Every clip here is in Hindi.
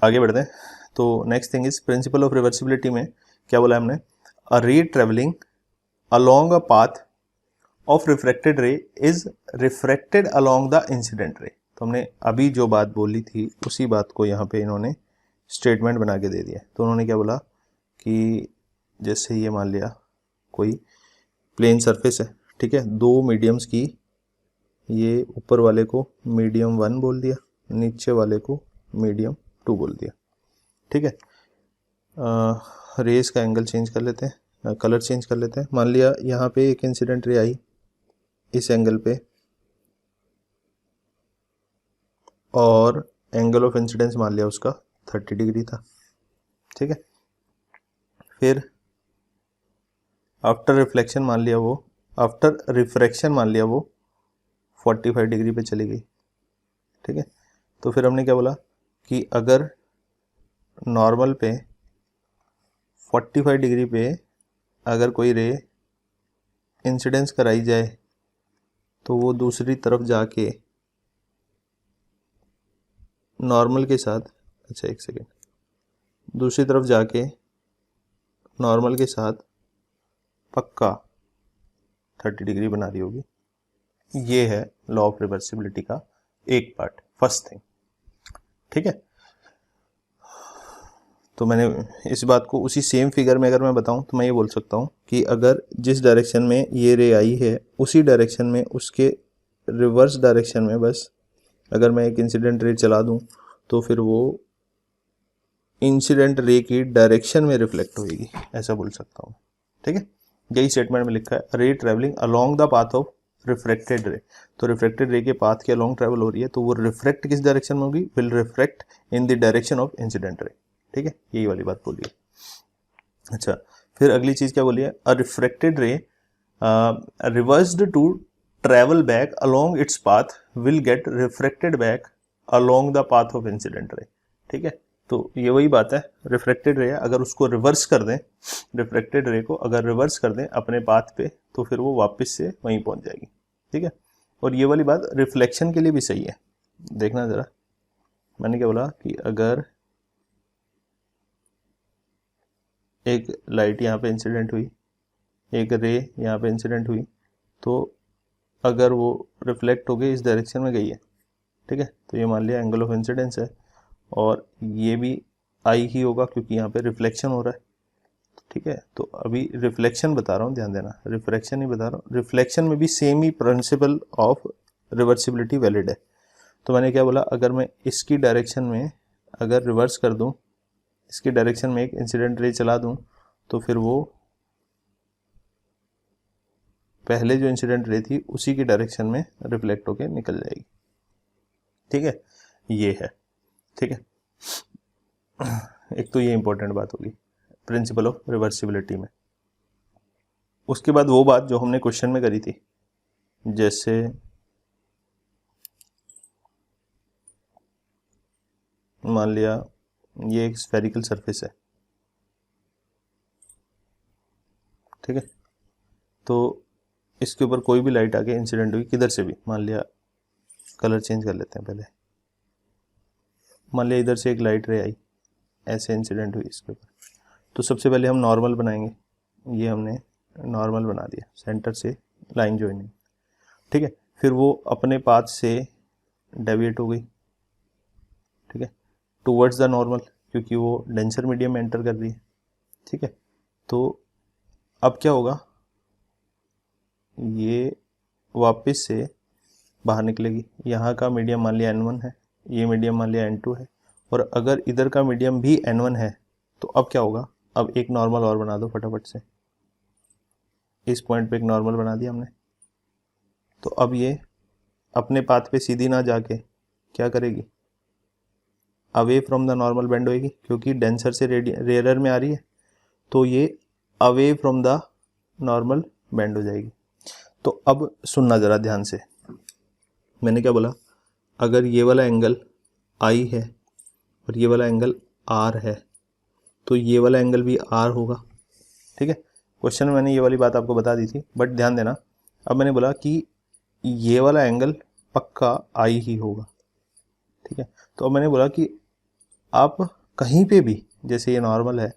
आगे बढ़ते हैं। तो next thing is principle of reversibility में क्या बोला हमने, अ रे travelling along a path of refracted रे is refracted along the incident रे। तो हमने अभी जो बात बोली थी उसी बात को यहाँ पे इन्होंने स्टेटमेंट बना के दे दिया। तो उन्होंने क्या बोला कि जैसे ये मान लिया कोई प्लेन सरफेस है, ठीक है, दो मीडियम्स की, ये ऊपर वाले को मीडियम 1 बोल दिया, नीचे वाले को मीडियम 2 बोल दिया, ठीक है। रेस का एंगल चेंज कर लेते हैं, कलर चेंज कर लेते हैं। मान लिया यहाँ पे एक इंसिडेंट रे आई इस एंगल पे, और एंगल ऑफ इंसिडेंस मान लिया उसका 30 डिग्री था, ठीक है। फिर आफ्टर रिफ्रैक्शन मान लिया वो 45 डिग्री पे चली गई, ठीक है। तो फिर हमने क्या बोला कि अगर नॉर्मल पे 45 डिग्री पे अगर कोई रे इंसिडेंस कराई जाए तो वो दूसरी तरफ जाके नॉर्मल के साथ, अच्छा एक सेकेंड, दूसरी तरफ जाके नॉर्मल के साथ पक्का 30 डिग्री बना रही होगी। ये है लॉ ऑफ रिवर्सिबिलिटी का एक पार्ट, फर्स्ट थिंग, ठीक है। तो मैंने इस बात को उसी सेम फिगर में अगर मैं बताऊं तो मैं ये बोल सकता हूं कि अगर जिस डायरेक्शन में ये रे आई है उसी डायरेक्शन में उसके रिवर्स डायरेक्शन में बस अगर मैं एक इंसिडेंट रे चला दूं तो फिर वो इंसिडेंट रे की डायरेक्शन में रिफ्लेक्ट होगी, ऐसा बोल सकता हूँ, ठीक है। यही स्टेटमेंट में लिखा है, रे travelling along the path of refracted रे। तो रिफ्रैक्टेड रे के पाथ के अलोंग ट्रेवल हो रही है तो वो रिफ्रैक्ट किस डायरेक्शन में होगी, will refract in the direction of incident ray, ठीक है। यही वाली बात बोली है। अच्छा, फिर अगली चीज क्या बोली है, a refracted ray reversed to travel back along its path will get refracted back along the path of incident ray, ठीक है। तो ये वही बात है, रिफ्रैक्टेड रे अगर उसको रिवर्स कर दें, रिफ्रैक्टेड रे को अगर रिवर्स कर दें अपने पाथ पे तो फिर वो वापस से वहीं पहुंच जाएगी, ठीक है। और ये वाली बात रिफ्लेक्शन के लिए भी सही है। देखना जरा, मैंने क्या बोला कि अगर एक लाइट यहाँ पे इंसिडेंट हुई, एक रे यहाँ पे इंसिडेंट हुई, तो अगर वो रिफ्लेक्ट हो गई इस डायरेक्शन में गई है, ठीक है, तो ये मान लिया एंगल ऑफ इंसिडेंस है और ये भी आई ही होगा क्योंकि यहाँ पे रिफ्लेक्शन हो रहा है, ठीक है। तो अभी रिफ्लेक्शन बता रहा हूँ, ध्यान देना, रिफ्लेक्शन ही बता रहा हूँ। रिफ्लेक्शन में भी same he principle of reversibility valid है। तो मैंने क्या बोला, अगर मैं इसकी डायरेक्शन में अगर रिवर्स कर दूं, इसकी डायरेक्शन में एक इंसिडेंट रे चला दूं तो फिर वो पहले जो इंसिडेंट रे थी उसी की डायरेक्शन में रिफ्लेक्ट होकर निकल जाएगी, ठीक है। ये है, ठीक है। एक तो ये इंपॉर्टेंट बात होगी प्रिंसिपल ऑफ रिवर्सिबिलिटी में। उसके बाद वो बात जो हमने क्वेश्चन में करी थी, जैसे मान लिया ये एक स्फेरिकल सरफेस है, ठीक है। तो इसके ऊपर कोई भी लाइट आके इंसिडेंट हुई किधर से भी, मान लिया कलर चेंज कर लेते हैं पहले, मान लिया इधर से एक लाइट रे आई, ऐसे इंसिडेंट हुई इसके ऊपर, तो सबसे पहले हम नॉर्मल बनाएंगे। ये हमने नॉर्मल बना दिया, सेंटर से लाइन ज्वाइनिंग, ठीक है। फिर वो अपने पाथ से डेविएट हो गई, ठीक है, टुवर्ड्स द नॉर्मल, क्योंकि वो डेंसर मीडियम में एंटर कर रही है, ठीक है। तो अब क्या होगा, ये वापस से बाहर निकलेगी। यहाँ का मीडियम मान लिया N1 है, ये मीडियम मान लिया N2 है, और अगर इधर का मीडियम भी N1 है तो अब क्या होगा, अब एक नॉर्मल और बना दो फटाफट से, इस पॉइंट पे एक नॉर्मल बना दिया हमने। तो अब ये अपने पाथ पे सीधी ना जाके क्या करेगी, away from the normal bend होएगी, क्योंकि डेंसर से रेयरर में आ रही है तो ये away from the normal bend हो जाएगी। तो अब सुनना ज़रा ध्यान से, मैंने क्या बोला, अगर ये वाला एंगल I है और ये वाला एंगल R है तो ये वाला एंगल भी R होगा, ठीक है। क्वेश्चन में मैंने ये वाली बात आपको बता दी थी, बट ध्यान देना, अब मैंने बोला कि ये वाला एंगल पक्का I ही होगा, ठीक है। तो अब मैंने बोला कि आप कहीं पे भी, जैसे ये नॉर्मल है,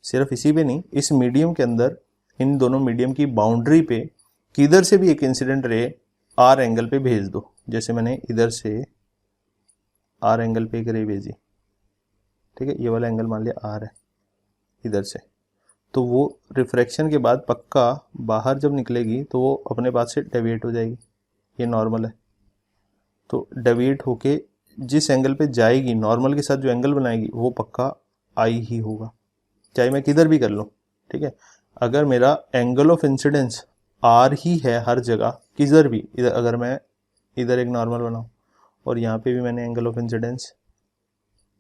सिर्फ इसी पे नहीं, इस मीडियम के अंदर इन दोनों मीडियम की बाउंड्री पे किधर से भी एक इंसिडेंट रे आर एंगल पे भेज दो। जैसे मैंने इधर से आर एंगल पे एक रे भेजी, ठीक है, ये वाला एंगल मान लिया आर है इधर से, तो वो रिफ्रैक्शन के बाद पक्का बाहर जब निकलेगी तो वो अपने पास से डेविएट हो जाएगी। ये नॉर्मल है, तो डेविएट होके जिस एंगल पे जाएगी नॉर्मल के साथ जो एंगल बनाएगी वो पक्का आई ही होगा, चाहे मैं किधर भी कर लूँ, ठीक है। अगर मेरा एंगल ऑफ इंसिडेंस आर ही है हर जगह किधर भी, इधर अगर मैं इधर एक नॉर्मल बनाऊँ और यहाँ पे भी मैंने एंगल ऑफ इंसिडेंस,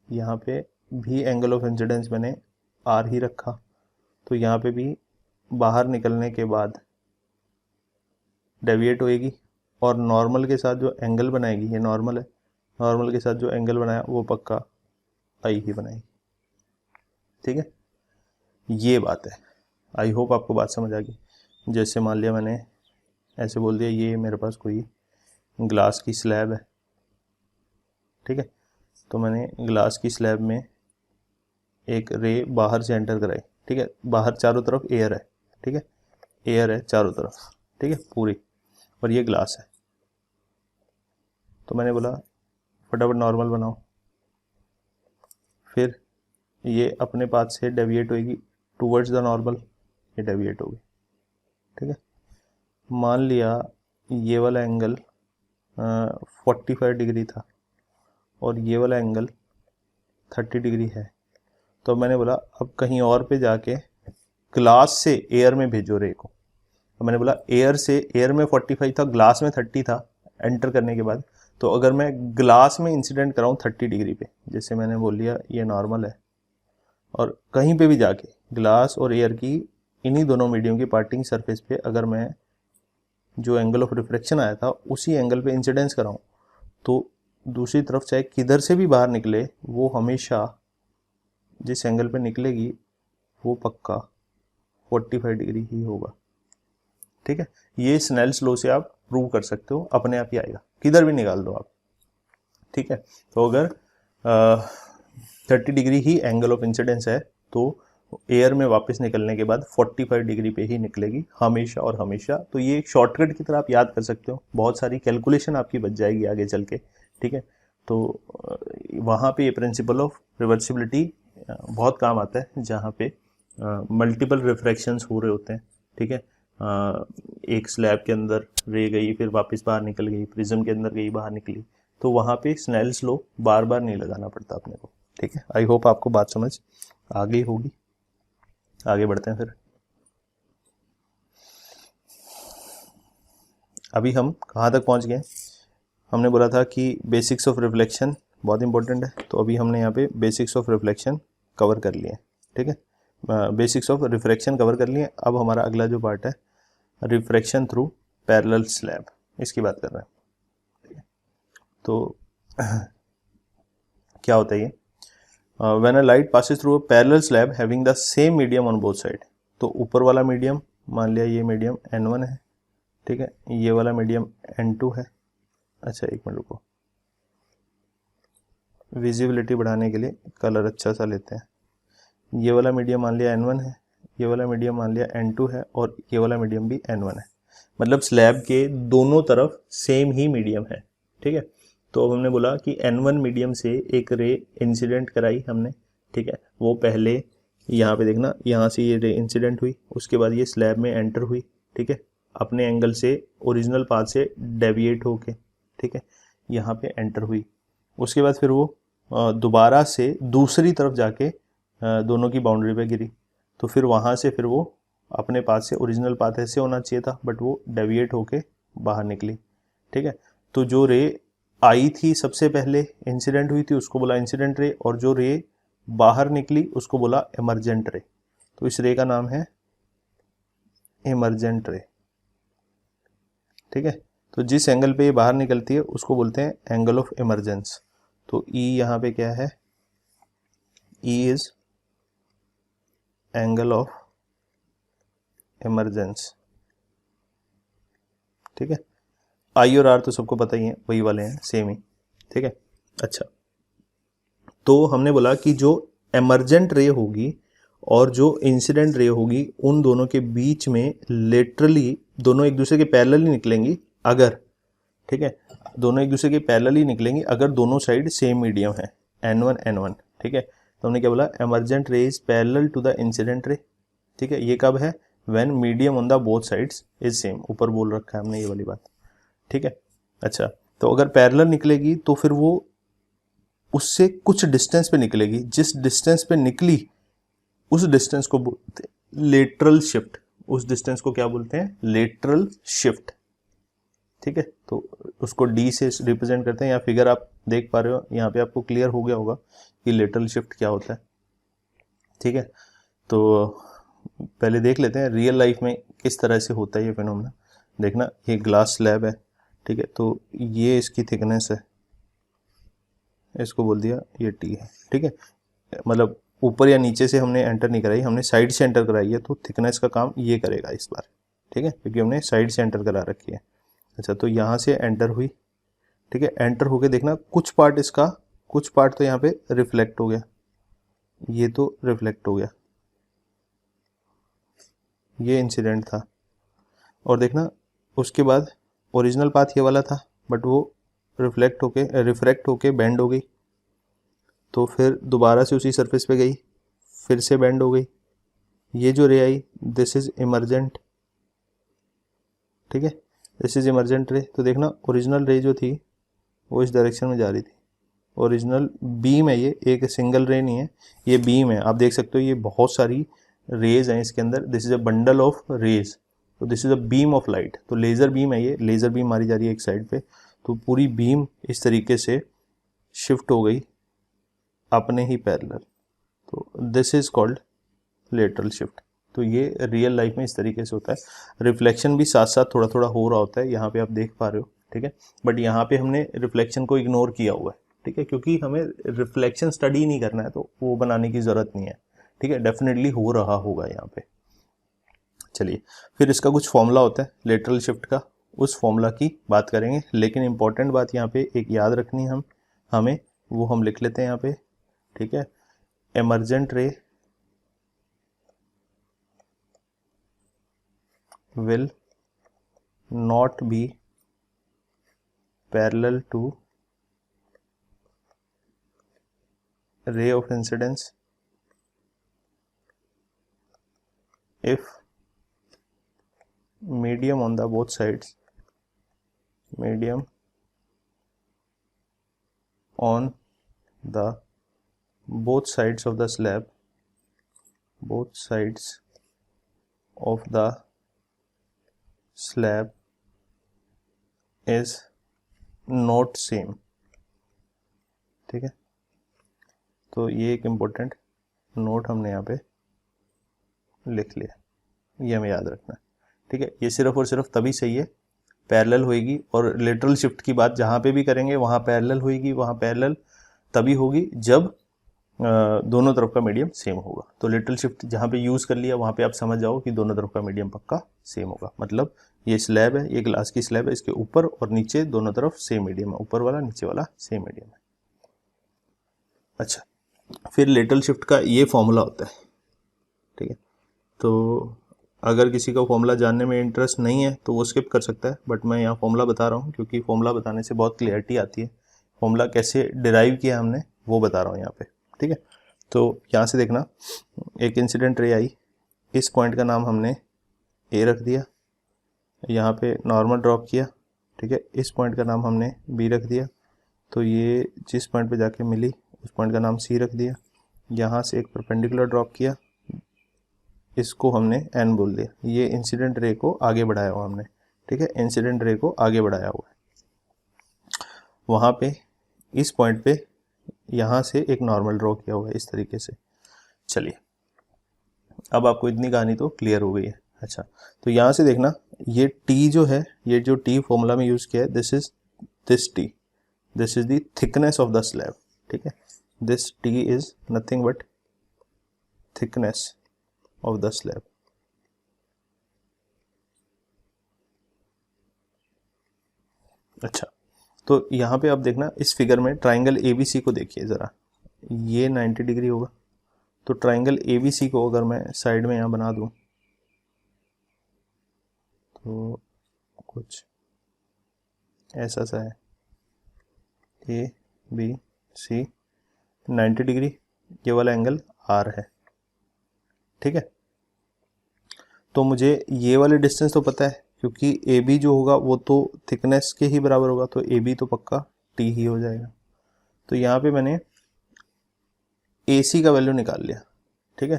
यहाँ पे भी एंगल ऑफ इंसिडेंस मैंने आर ही रखा, तो यहाँ पे भी बाहर निकलने के बाद डेविएट होएगी और नॉर्मल के साथ जो एंगल बनाएगी, ये नॉर्मल है, नॉर्मल के साथ जो एंगल बनाया वो पक्का आई ही बनाएगी, ठीक है। ये बात है, आई होप आपको बात समझ आ गई। जैसे मान लिया मैंने ऐसे बोल दिया, ये मेरे पास कोई ग्लास की स्लैब है, ठीक है, तो मैंने ग्लास की स्लैब में एक रे बाहर से एंटर कराई, ठीक है, बाहर चारों तरफ एयर है, ठीक है, एयर है चारों तरफ, ठीक है, पूरी, और ये ग्लास है। तो मैंने बोला फटाफट नॉर्मल बनाओ, फिर ये अपने पाथ से डेविएट होएगी टूवर्ड्स द नॉर्मल, ये डेविएट होगी, ठीक है। मान लिया ये वाला एंगल 45 डिग्री था और ये वाला एंगल 30 डिग्री है, तो मैंने बोला अब कहीं और पे जाके ग्लास से एयर में भेजो रे को। तो मैंने बोला एयर से, एयर में 45 था, ग्लास में 30 था एंटर करने के बाद, तो अगर मैं ग्लास में इंसिडेंट कराऊँ 30 डिग्री पे, जैसे मैंने बोल लिया ये नॉर्मल है, और कहीं पे भी जाके ग्लास और एयर की इन्हीं दोनों मीडियम की पार्टिंग सरफेस पे अगर मैं जो एंगल ऑफ रिफ्रैक्शन आया था उसी एंगल पे इंसिडेंस कराऊँ, तो दूसरी तरफ चाहे किधर से भी बाहर निकले वो हमेशा जिस एंगल पे निकलेगी वो पक्का 45 डिग्री ही होगा, ठीक है। ये स्नेल्स लॉ से आप प्रूव कर सकते हो, अपने आप ही आएगा, किधर भी निकाल दो आप, ठीक है। तो अगर 30 degree he angle of incidence है तो एयर में वापस निकलने के बाद 45 डिग्री पे ही निकलेगी हमेशा और हमेशा। तो ये एक शॉर्टकट की तरह आप याद कर सकते हो, बहुत सारी कैलकुलेशन आपकी बच जाएगी आगे चल के, ठीक है। तो वहाँ पे ये प्रिंसिपल ऑफ रिवर्सिबिलिटी बहुत काम आता है, जहाँ पे मल्टीपल रिफ्रैक्शंस हो रहे होते हैं, ठीक है। एक स्लैब के अंदर रे गई, फिर वापस बाहर निकल गई, प्रिज्म के अंदर गई, बाहर निकली, तो वहाँ पे स्नेल्स लॉ बार बार नहीं लगाना पड़ता अपने को, ठीक है। आई होप आपको बात समझ आ गई होगी। आगे बढ़ते हैं फिर। अभी हम कहाँ तक पहुँच गए? हमने बोला था कि बेसिक्स ऑफ रिफ्लेक्शन बहुत इंपॉर्टेंट है, तो अभी हमने यहाँ पे बेसिक्स ऑफ रिफ्लेक्शन कवर कर लिए, ठीक है, बेसिक्स ऑफ रिफ्रैक्शन कवर कर लिए। अब हमारा अगला जो पार्ट है रिफ्रैक्शन थ्रू पैरेलल स्लैब, इसकी बात कर रहे हैं, ठीक है। तो क्या होता है ये? When a light passes through a parallel slab having the same medium on both side, तो ऊपर वाला मीडियम मान लिया ये मीडियम N1 है, ठीक है, ये वाला मीडियम N2 है। अच्छा एक मिनट रुको, विजिबिलिटी बढ़ाने के लिए कलर अच्छा सा लेते हैं। ये वाला मीडियम मान लिया N1 है, ये वाला मीडियम मान लिया N2 है, और ये वाला मीडियम भी N1 है, मतलब स्लैब के दोनों तरफ सेम ही मीडियम है, ठीक है। तो अब हमने बोला कि N1 मीडियम से एक रे इंसिडेंट कराई हमने, ठीक है, वो पहले यहाँ पे देखना, यहाँ से ये रे इंसिडेंट हुई, उसके बाद ये स्लैब में एंटर हुई, ठीक है, अपने एंगल से ओरिजिनल पाथ से डेविएट होके, ठीक है, यहाँ पे एंटर हुई। उसके बाद फिर वो दोबारा से दूसरी तरफ जाके दोनों की बाउंड्री पे गिरी, तो फिर वहाँ से फिर वो अपने पाथ से, ओरिजिनल पाथ ऐसे होना चाहिए था बट वो डेविएट होके बाहर निकली, ठीक है। तो जो रे आई थी सबसे पहले इंसिडेंट हुई थी उसको बोला इंसिडेंट रे, और जो रे बाहर निकली उसको बोला इमरजेंट रे। तो इस रे का नाम है इमरजेंट रे, ठीक है। तो जिस एंगल पे ये बाहर निकलती है उसको बोलते हैं एंगल ऑफ इमरजेंस। तो ई यहाँ पे क्या है? E is angle of emergence, ठीक है। आई और आर तो सबको पता ही है, वही वाले हैं, सेम ही, ठीक है। अच्छा, तो हमने बोला कि जो एमर्जेंट रे होगी और जो इंसिडेंट रे होगी उन दोनों के बीच में लेटरली दोनों एक दूसरे के पैरेलल ही निकलेंगी अगर, ठीक है, दोनों एक दूसरे के पैरेलल ही निकलेंगी अगर दोनों साइड सेम मीडियम है, N1 N1, ठीक है। तो हमने क्या बोला, emergent ray is parallel to the incident ray, ठीक है। ये कब है, when medium on the both sides is same, ऊपर बोल रखा है हमने ये वाली बात, ठीक है। अच्छा, तो अगर पैरेलल निकलेगी तो फिर वो उससे कुछ डिस्टेंस पे निकलेगी, जिस डिस्टेंस पे निकली उस डिस्टेंस को बोलते हैं लेटरल शिफ्ट, उस डिस्टेंस को क्या बोलते हैं, लेटरल शिफ्ट, ठीक है। तो उसको डी से रिप्रेजेंट करते हैं, या फिगर आप देख पा रहे हो यहाँ पे, आपको क्लियर हो गया होगा कि लेटरल शिफ्ट क्या होता है, ठीक है। तो पहले देख लेते हैं रियल लाइफ में किस तरह से होता है ये फिनोमेना। देखना, ये ग्लास स्लैब है, ठीक है, तो ये इसकी थिकनेस है, इसको बोल दिया ये टी है, ठीक है। मतलब ऊपर या नीचे से हमने एंटर नहीं कराई, हमने साइड से एंटर कराई है, तो थिकनेस का काम ये करेगा इस बार, ठीक है, क्योंकि हमने साइड से एंटर करा रखी है। अच्छा, तो यहाँ से एंटर हुई, ठीक है, एंटर होके देखना कुछ पार्ट इसका, कुछ पार्ट तो यहाँ पे रिफ्लेक्ट हो गया, ये तो रिफ्लेक्ट हो गया, ये इंसिडेंट था। और देखना उसके बाद ओरिजिनल पाथ ये वाला था, बट वो रिफ्लेक्ट होके बेंड हो गई, तो फिर दोबारा से उसी सरफेस पे गई, फिर से बेंड हो गई, ये जो रे आई दिस इज इमरजेंट, ठीक है, दिस इज इमरजेंट रे। तो देखना ओरिजिनल रे जो थी वो इस डायरेक्शन में जा रही थी, ओरिजिनल बीम है ये, एक सिंगल रे नहीं है, ये बीम है, आप देख सकते हो ये बहुत सारी रेज हैं इसके अंदर, this is a bundle of rays, तो this is a beam of light, तो लेज़र बीम है ये, लेज़र बीम मारी जा रही है एक साइड पे, तो पूरी बीम इस तरीके से शिफ्ट हो गई अपने ही पैरेलल, तो this is called lateral shift. तो ये रियल लाइफ में इस तरीके से होता है। रिफ्लेक्शन भी साथ साथ थोड़ा थोड़ा हो रहा होता है, यहाँ पे आप देख पा रहे हो, ठीक है, बट यहाँ पे हमने रिफ्लेक्शन को इग्नोर किया हुआ है, ठीक है, क्योंकि हमें रिफ्लेक्शन स्टडी नहीं करना है, तो वो बनाने की ज़रूरत नहीं है, ठीक है, डेफिनेटली हो रहा होगा यहाँ पे। चलिए, फिर इसका कुछ फॉर्मूला होता है लेटरल शिफ्ट का, उस फॉर्मूला की बात करेंगे, लेकिन इंपॉर्टेंट बात यहाँ पे एक याद रखनी है हमें, वो हम लिख लेते हैं यहाँ पे, ठीक है। एमर्जेंट रे will not be parallel to ray of incidence if medium on the both sides, medium on the both sides of the slab, both sides of the slab is not same, ठीक है। तो ये एक इम्पोर्टेंट नोट हमने यहाँ पे लिख लिया, ये हमें याद रखना है, ठीक है। ये सिर्फ और सिर्फ तभी सही है, पैरेलल होएगी, और लेटरल शिफ्ट की बात जहाँ पे भी करेंगे वहाँ पैरेलल होएगी, वहाँ पैरेलल तभी होगी जब दोनों तरफ का मीडियम सेम होगा। तो लेटरल शिफ्ट जहाँ पे यूज़ कर लिया वहाँ पे आप समझ जाओ कि दोनों तरफ का मीडियम पक्का सेम होगा, मतलब ये स्लैब है, ये ग्लास की स्लैब है, इसके ऊपर और नीचे दोनों तरफ सेम मीडियम है, ऊपर वाला नीचे वाला सेम मीडियम है। अच्छा, फिर लेटरल शिफ्ट का ये फॉर्मूला होता है, ठीक है। तो अगर किसी का फॉर्मूला जानने में इंटरेस्ट नहीं है तो वो स्किप कर सकता है, बट मैं यहाँ फॉर्मूला बता रहा हूँ क्योंकि फॉर्मूला बताने से बहुत क्लियरिटी आती है, फॉर्मूला कैसे डिराइव किया हमने वो बता रहा हूँ यहाँ पे, ठीक है। तो यहाँ से देखना, एक इंसिडेंट रे आई, इस पॉइंट का नाम हमने ए रख दिया, यहाँ पे नॉर्मल ड्रॉप किया, ठीक है, इस पॉइंट का नाम हमने बी रख दिया, तो ये जिस पॉइंट पे जाके मिली उस पॉइंट का नाम सी रख दिया, यहाँ से एक परपेंडिकुलर ड्रॉप किया, इसको हमने एन बोल दिया, ये इंसिडेंट रे को आगे बढ़ाया हुआ हमने, ठीक है, इंसिडेंट रे को आगे बढ़ाया हुआ है। वहाँ पे इस पॉइंट पे यहाँ से एक नॉर्मल ड्रॉ किया हुआ है इस तरीके से। चलिए, अब आपको इतनी कहानी तो क्लियर हो गई है। अच्छा, तो यहाँ से देखना, ये टी जो है, ये जो टी फॉर्मूला में यूज़ किया है, this is the thickness of the slab, ठीक है, this T is nothing but thickness of the slab. अच्छा, तो यहाँ पे आप देखना, इस फिगर में ट्राइंगल एबीसी को देखिए ज़रा, ये 90 डिग्री होगा। तो ट्राइंगल ABC को अगर मैं साइड में यहाँ बना दूँ तो कुछ ऐसा सा है, ABC 90 डिग्री, ये वाला एंगल R है, ठीक है। तो मुझे ये वाले डिस्टेंस तो पता है, क्योंकि AB जो होगा वो तो थिकनेस के ही बराबर होगा, तो AB तो पक्का T ही हो जाएगा। तो यहाँ पे मैंने AC का वैल्यू निकाल लिया, ठीक है।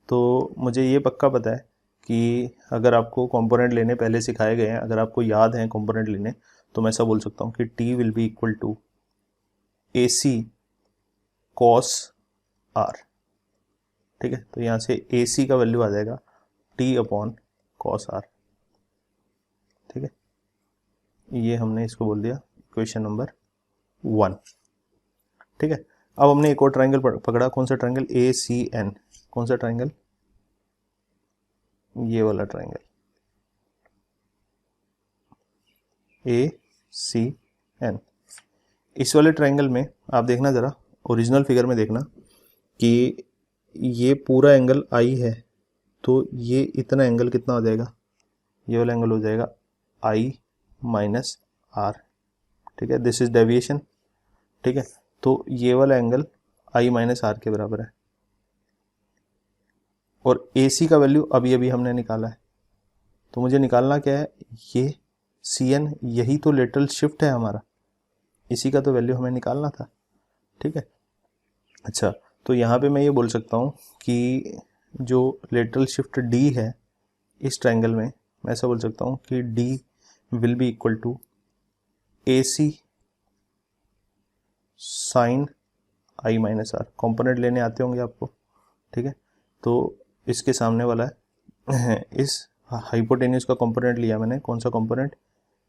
तो मुझे ये पक्का पता है कि अगर आपको कंपोनेंट लेने पहले सिखाए गए हैं, अगर आपको याद है कंपोनेंट लेने, तो मैं ऐसा बोल सकता हूँ कि T will be equal to AC cos R, ठीक है। तो यहाँ से AC का वैल्यू आ जाएगा T अपॉन cos R, ठीक है। ये हमने इसको बोल दिया इक्वेशन नंबर 1, ठीक है। अब हमने एक और ट्राइंगल पकड़ा, कौन सा ट्राइंगल, ACN, कौन सा ट्राइंगल, ये वाला ट्राइंगल ACN। इस वाले ट्राइंगल में आप देखना ज़रा, ओरिजिनल फिगर में देखना कि ये पूरा एंगल I है, तो ये इतना एंगल कितना हो जाएगा, ये वाला एंगल हो जाएगा I माइनस R, ठीक है। दिस इज डेविएशन, ठीक है। तो ये वाला एंगल I माइनस R के बराबर है, और AC का वैल्यू अभी अभी हमने निकाला है। तो मुझे निकालना क्या है, ये CN, यही तो लेटरल शिफ्ट है हमारा, इसी का तो वैल्यू हमें निकालना था, ठीक है। अच्छा, तो यहाँ पे मैं ये बोल सकता हूँ कि जो लेटरल शिफ्ट D है इस ट्रायंगल में, मैं ऐसा बोल सकता हूँ कि D will be equal to AC sine I minus R। Component लेने आते होंगे आपको, ठीक है। तो इसके सामने वाला है इस हाइपोटेन्यूस का कंपोनेंट लिया मैंने, कौन सा कंपोनेंट,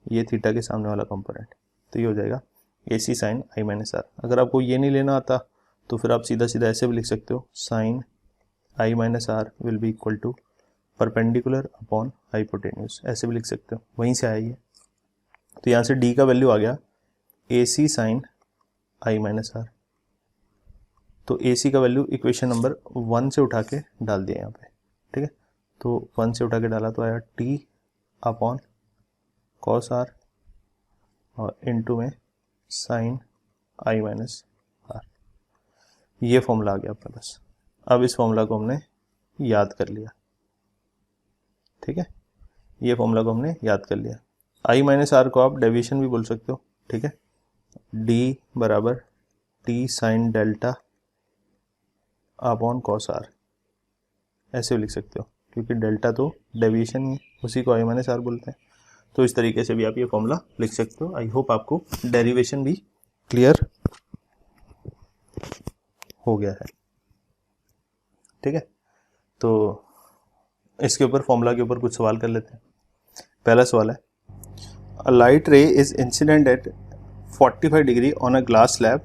ये थीटा के सामने वाला कंपोनेंट, तो ये हो जाएगा AC sine I minus R। अगर आपको ये नहीं लेना आता तो फिर आप सीधा सीधा ऐसे भी लिख सकते हो, sine I minus R will be equal to perpendicular upon hypotenuse, ऐसे भी लिख सकते हो, वहीं से आया ये। तो यहाँ से D का वैल्यू आ गया AC sine I minus R। तो AC का वैल्यू इक्वेशन नंबर 1 से उठा के डाल दिया यहाँ पे, ठीक है। तो 1 से उठा के डाला तो आया T अपॉन कॉस R और इनटू में साइन I माइनस R। ये फॉर्मूला आ गया अपने पास। अब इस फॉर्मूला को हमने याद कर लिया, ठीक है। ये फॉर्मूला को हमने याद कर लिया। I माइनस R को आप डेविएशन भी बोल सकते हो, ठीक है। D बराबर T sine delta upon cos R, ऐसे भी लिख सकते हो, क्योंकि डेल्टा तो डेविएशन ही, उसी को I माइनस R बोलते हैं। तो इस तरीके से भी आप ये फॉर्मूला लिख सकते हो। आई होप आपको डेरिवेशन भी क्लियर हो गया है, ठीक है। तो इसके ऊपर फॉर्मूला के ऊपर कुछ सवाल कर लेते हैं। पहला सवाल है, a light ray is incident at 45 degree on a glass slab,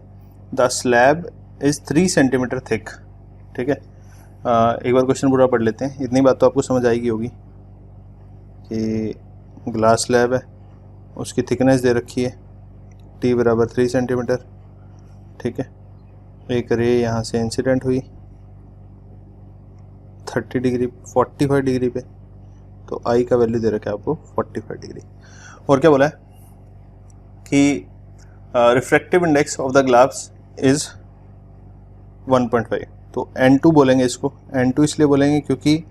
the slab is 3 centimetre thick, ठीक है। एक बार क्वेश्चन पूरा पढ़ लेते हैं, इतनी बात तो आपको समझ आएगी होगी कि ग्लास स्लैब है, उसकी थिकनेस दे रखी है T बराबर 3 सेंटीमीटर, ठीक है। एक रे यहाँ से इंसिडेंट हुई 30 डिग्री 45 डिग्री पे, तो I का वैल्यू दे रखा है आपको 45 डिग्री। और क्या बोला है कि refractive index of the glass is 1.5, तो N2 बोलेंगे इसको। N2 इसलिए बोलेंगे क्योंकि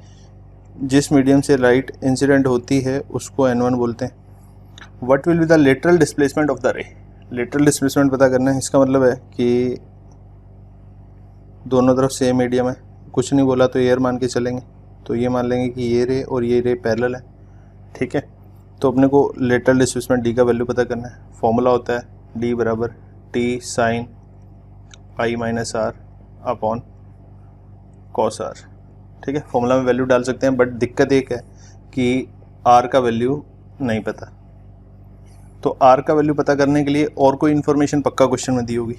जिस मीडियम से लाइट इंसिडेंट होती है उसको N1 बोलते हैं। What will be the lateral displacement of the रे, लेटरल डिस्प्लेसमेंट पता करना है। इसका मतलब है कि दोनों तरफ सेम मीडियम है, कुछ नहीं बोला तो एयर मान के चलेंगे, तो ये मान लेंगे कि ये रे और ये रे पैरेलल है, ठीक है। तो अपने को लेटरल डिस्प्लेसमेंट D का वैल्यू पता करना है। फॉर्मूला होता है D बराबर T sine I minus R upon cos R, ठीक है। फॉर्मूला में वैल्यू डाल सकते हैं, बट दिक्कत एक है कि R का वैल्यू नहीं पता। तो R का वैल्यू पता करने के लिए और कोई इन्फॉर्मेशन पक्का क्वेश्चन में दी होगी।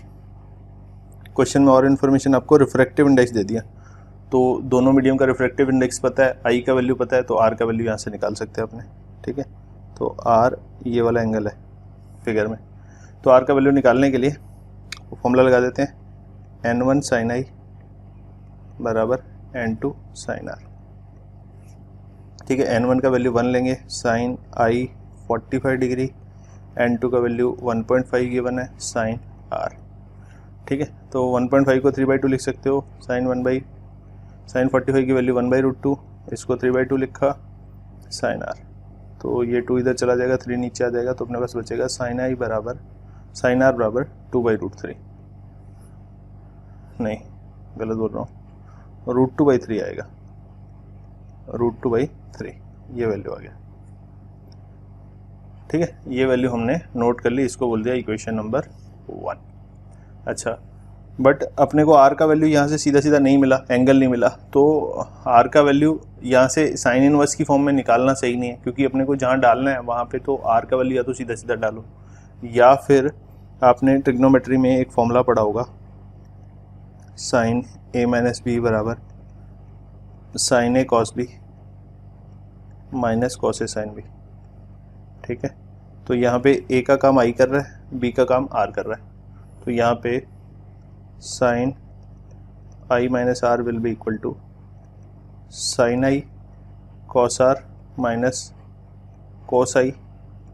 क्वेश्चन में और इन्फॉर्मेशन आपको रिफ्रैक्टिव इंडेक्स दे दिया, तो दोनों मीडियम का रिफ्रैक्टिव इंडेक्स पता है, I का वैल्यू पता है, तो R का वैल्यू यहाँ से निकाल सकते हैं अपने, ठीक है। तो R ये वाला एंगल है फिगर में, तो R का वैल्यू निकालने के लिए फॉर्मूला लगा देते हैं N1 साइन आई बराबर N2 साइन आर। ठीक है, N1 का वैल्यू 1 लेंगे, साइन आई 45 डिग्री, N2 का वैल्यू 1.5 गिवन है, साइन आर। ठीक है, तो 1.5 को 3/2 लिख सकते हो, साइन 45 की वैल्यू 1/√2, इसको 3/2 लिखा, साइन आर। तो ये 2 इधर चला जाएगा, 3 नीचे आ जाएगा, तो अपने पास बचेगा साइन आर बराबर 2/√3। नहीं, गलत बोल रहा हूँ, √2/3 आएगा, √2/3 ये वैल्यू आ गया। ठीक है, ये वैल्यू हमने नोट कर ली, इसको बोल दिया इक्वेशन नंबर 1। अच्छा, बट अपने को आर का वैल्यू यहाँ से सीधा सीधा नहीं मिला, एंगल नहीं मिला, तो आर का वैल्यू यहाँ से साइन इनवर्स की फॉर्म में निकालना सही नहीं है, क्योंकि अपने को जहाँ डालना है वहाँ पे तो आर का वैल्यू या तो सीधा सीधा डालो, या फिर आपने ट्रिग्नोमेट्री में एक फॉर्मूला पढ़ा होगा, साइन ए माइनस बी बराबर sign A cos B minus cos A sine B. ठीक है, तो यहाँ पे ए का काम आई कर रहा है, बी का काम आर कर रहा है, तो यहाँ पे sine I minus R will be equal to sine I cos R minus cos I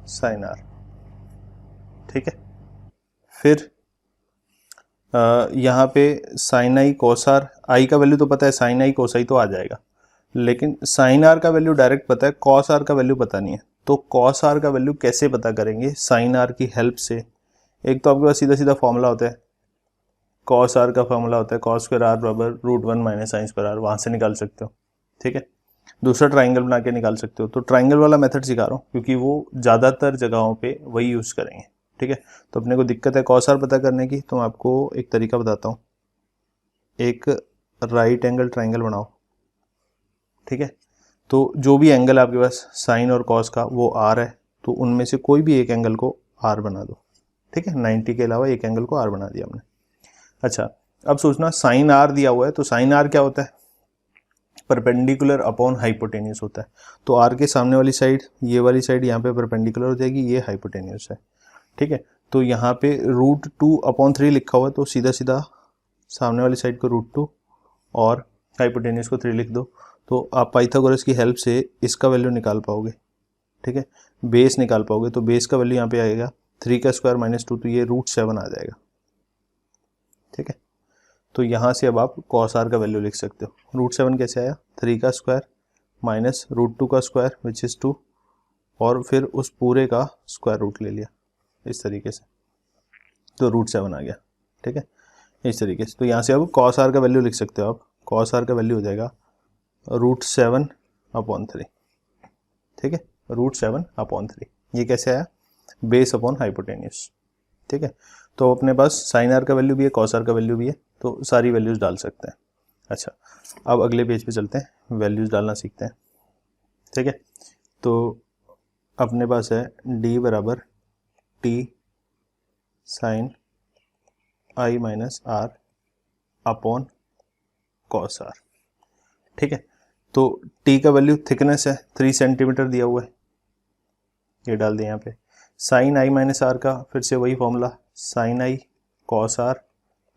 sine R. ठीक है, फिर यहाँ पे sine I cos R, I का वैल्यू तो पता है, साइन आई कॉस आई तो आ जाएगा, लेकिन साइन आर का वैल्यू डायरेक्ट पता है, कॉस आर का वैल्यू पता नहीं है। तो कॉस आर का वैल्यू कैसे पता करेंगे साइन आर की हेल्प से? एक तो आपके पास सीधा सीधा फॉर्मूला होता है, कॉस आर का फॉर्मूला होता है कॉस स्क्वायर आर बराबर √1 माइनस साइन स्क्वायर आर, वहाँ से निकाल सकते हो। ठीक है, दूसरा ट्राइंगल बना के निकाल सकते हो। तो ट्राइंगल वाला मेथड सिखा रहा हूँ क्योंकि वो ज़्यादातर जगहों पे वही यूज़ करेंगे। ठीक है, तो अपने को दिक्कत है कॉस आर पता करने की, तो मैं आपको एक तरीका बताता हूँ। एक राइट एंगल ट्राइंगल बनाओ। ठीक है, तो जो भी एंगल आपके पास साइन और कॉस का वो आर है, तो उनमें से कोई भी एक एंगल को आर बना दो। ठीक है, 90 के अलावा एक एंगल को आर बना दिया हमने। अच्छा, अब सोचना साइन आर दिया हुआ है, तो साइन आर क्या होता है? परपेंडिकुलर अपॉन हाइपोटेन्यूस होता है। तो आर के सामने वाली साइड, ये वाली साइड यहाँ पे परपेंडिकुलर हो जाएगी, ये हाइपोटेन्यूस है। ठीक है, तो यहाँ पे √2/3 लिखा हुआ है, तो सीधा सीधा सामने वाली साइड को √2 और हाइपोटेन्यूस को 3 लिख दो, तो आप पाइथागोरस की हेल्प से इसका वैल्यू निकाल पाओगे। ठीक है, बेस निकाल पाओगे, तो बेस का वैल्यू यहाँ पे आएगा 3 का स्क्वायर माइनस 2, तो ये √7 आ जाएगा। ठीक है, तो यहाँ से अब आप कॉस आर का वैल्यू लिख सकते हो। √7 कैसे आया? 3 का स्क्वायर माइनस √2 का स्क्वायर विच इज़ 2, और फिर उस पूरे का स्क्वायर रूट ले लिया इस तरीके से, तो √7 आ गया। ठीक है, इस तरीके से। तो यहाँ से अब कॉस आर का वैल्यू लिख सकते हो आप। कॉस आर का वैल्यू हो जाएगा √7/3। ठीक है, √7/3। ये कैसे आया? Base upon hypotenuse. ठीक है, तो अपने पास साइन आर का वैल्यू भी है, कॉस आर का वैल्यू भी है, तो सारी वैल्यूज डाल सकते हैं। अच्छा, अब अगले पेज पे चलते हैं, वैल्यूज डालना सीखते हैं। ठीक है, तो अपने पास है d बराबर t sine I minus R upon cos R. ठीक है, तो t का वैल्यू थिकनेस है 3 सेंटीमीटर दिया हुआ है, ये डाल दें यहाँ पे। साइन आई माइनस आर का फिर से वही formula, sine I cos R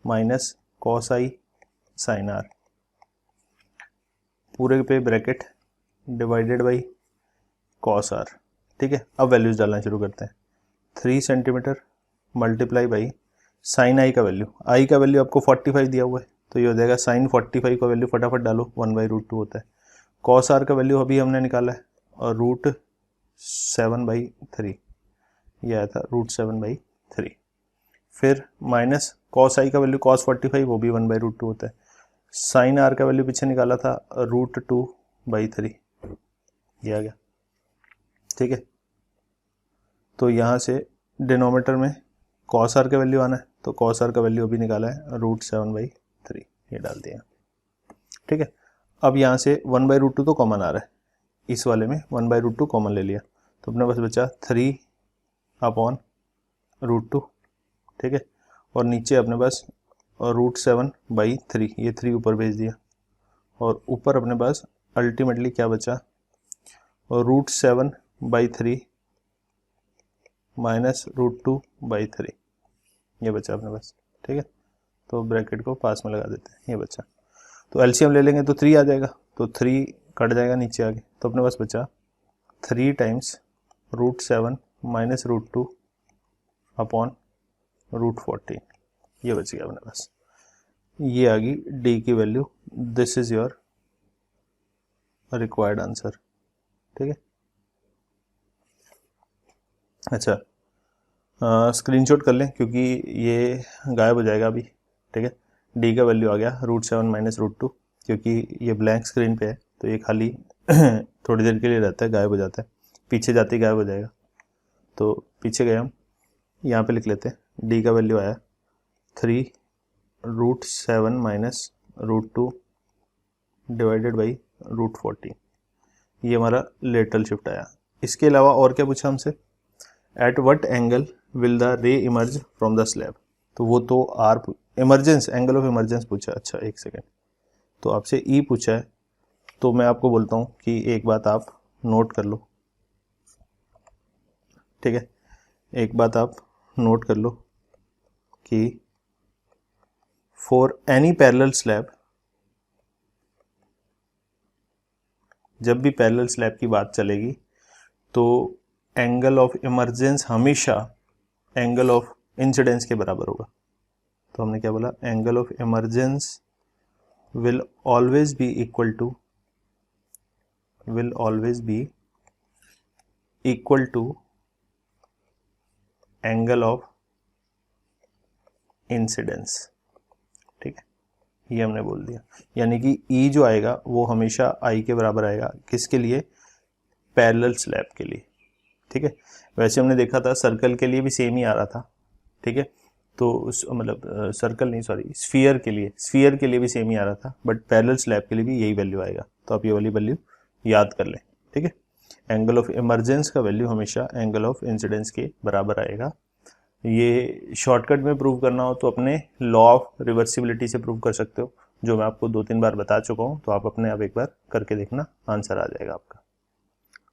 minus cos I sine R, पूरे पे bracket divided by cos R. ठीक है, अब वैल्यूज डालना शुरू करते हैं। 3 centimetre multiply by sine I का वैल्यू, आई का वैल्यू आपको 45 दिया हुआ है, तो ये हो जाएगा साइन 45 का वैल्यू फटाफट डालो 1/√2 होता है। कॉस आर का वैल्यू अभी हमने निकाला है, और √7/3 ये आया था, √7/3। फिर माइनस कॉस आई का वैल्यू कॉस 45, वो भी 1/√2 होता है। साइन आर का वैल्यू पीछे निकाला था √2/3, ये आ गया। ठीक है, तो यहाँ से डिनोमीटर में कॉस आर का वैल्यू आना है, तो कॉस आर का वैल्यू अभी निकाला है √7/3, ये डाल दिया। ठीक है, अब यहाँ से 1/√2 तो कॉमन आ रहा है, इस वाले में 1/√2 कॉमन ले लिया, तो अपने पास बचा 3/√2। ठीक है, और नीचे अपने पास √7/3, ये 3 ऊपर भेज दिया, और ऊपर अपने पास अल्टीमेटली क्या बचा? √7/3 माइनस √2/3, ये बचा अपने पास। ठीक है, तो ब्रैकेट को पास में लगा देते हैं, ये बचा। तो एलसीएम ले लेंगे तो 3 आ जाएगा, तो 3 कट जाएगा नीचे आगे, तो अपने पास बचा 3 टाइम्स √7 माइनस √2 अपॉन √14, ये बच गया अपने पास। ये आ गई डी की value. This is your required answer. ठीक है, अच्छा स्क्रीनशॉट कर लें क्योंकि ये गायब हो जाएगा अभी। ठीक है, डी का वैल्यू आ गया √7 माइनस √2, क्योंकि ये ब्लैंक स्क्रीन पे है तो ये खाली थोड़ी देर के लिए रहता है, गायब हो जाता है, पीछे जाते ही गायब हो जाएगा। तो पीछे गए हम, यहाँ पे लिख लेते हैं। डी का वैल्यू आया 3√7 माइनस √2 डिवाइडेड बाई √14, ये हमारा लेटरल शिफ्ट आया। इसके अलावा और क्या पूछा हमसे, at what angle will the ray emerge from the slab, तो वो तो R emergence, angle of emergence पूछा। अच्छा एक सेकेंड, तो आपसे ई पूछा है, तो मैं आपको बोलता हूँ कि एक बात आप नोट कर लो। ठीक है, एक बात आप नोट कर लो कि फॉर एनी पैरेलल स्लैब, जब भी पैरेलल स्लैब की बात चलेगी तो एंगल ऑफ इमरजेंस हमेशा एंगल ऑफ इंसिडेंस के बराबर होगा। तो हमने क्या बोला, angle of emergence will always be equal to angle of incidence. ठीक है, ये हमने बोल दिया, यानी कि ई जो आएगा वो हमेशा आई के बराबर आएगा। किसके लिए, पैरेलल स्लैब के लिए। ठीक है, वैसे हमने देखा था सर्कल के लिए भी सेम ही आ रहा था। ठीक है, तो उस मतलब सर्कल नहीं, सॉरी स्फीयर के लिए भी सेम ही आ रहा था, बट पैरेलल स्लैब के लिए भी यही वैल्यू आएगा। तो आप ये वाली वैल्यू याद कर लें। ठीक है, एंगल ऑफ इमरजेंस का वैल्यू हमेशा एंगल ऑफ इंसिडेंस के बराबर आएगा। ये शॉर्टकट में प्रूव करना हो तो अपने लॉ ऑफ रिवर्सिबिलिटी से प्रूव कर सकते हो, जो मैं आपको 2-3 बार बता चुका हूँ। तो आप अपने आप एक बार करके देखना, आंसर आ जाएगा आपका।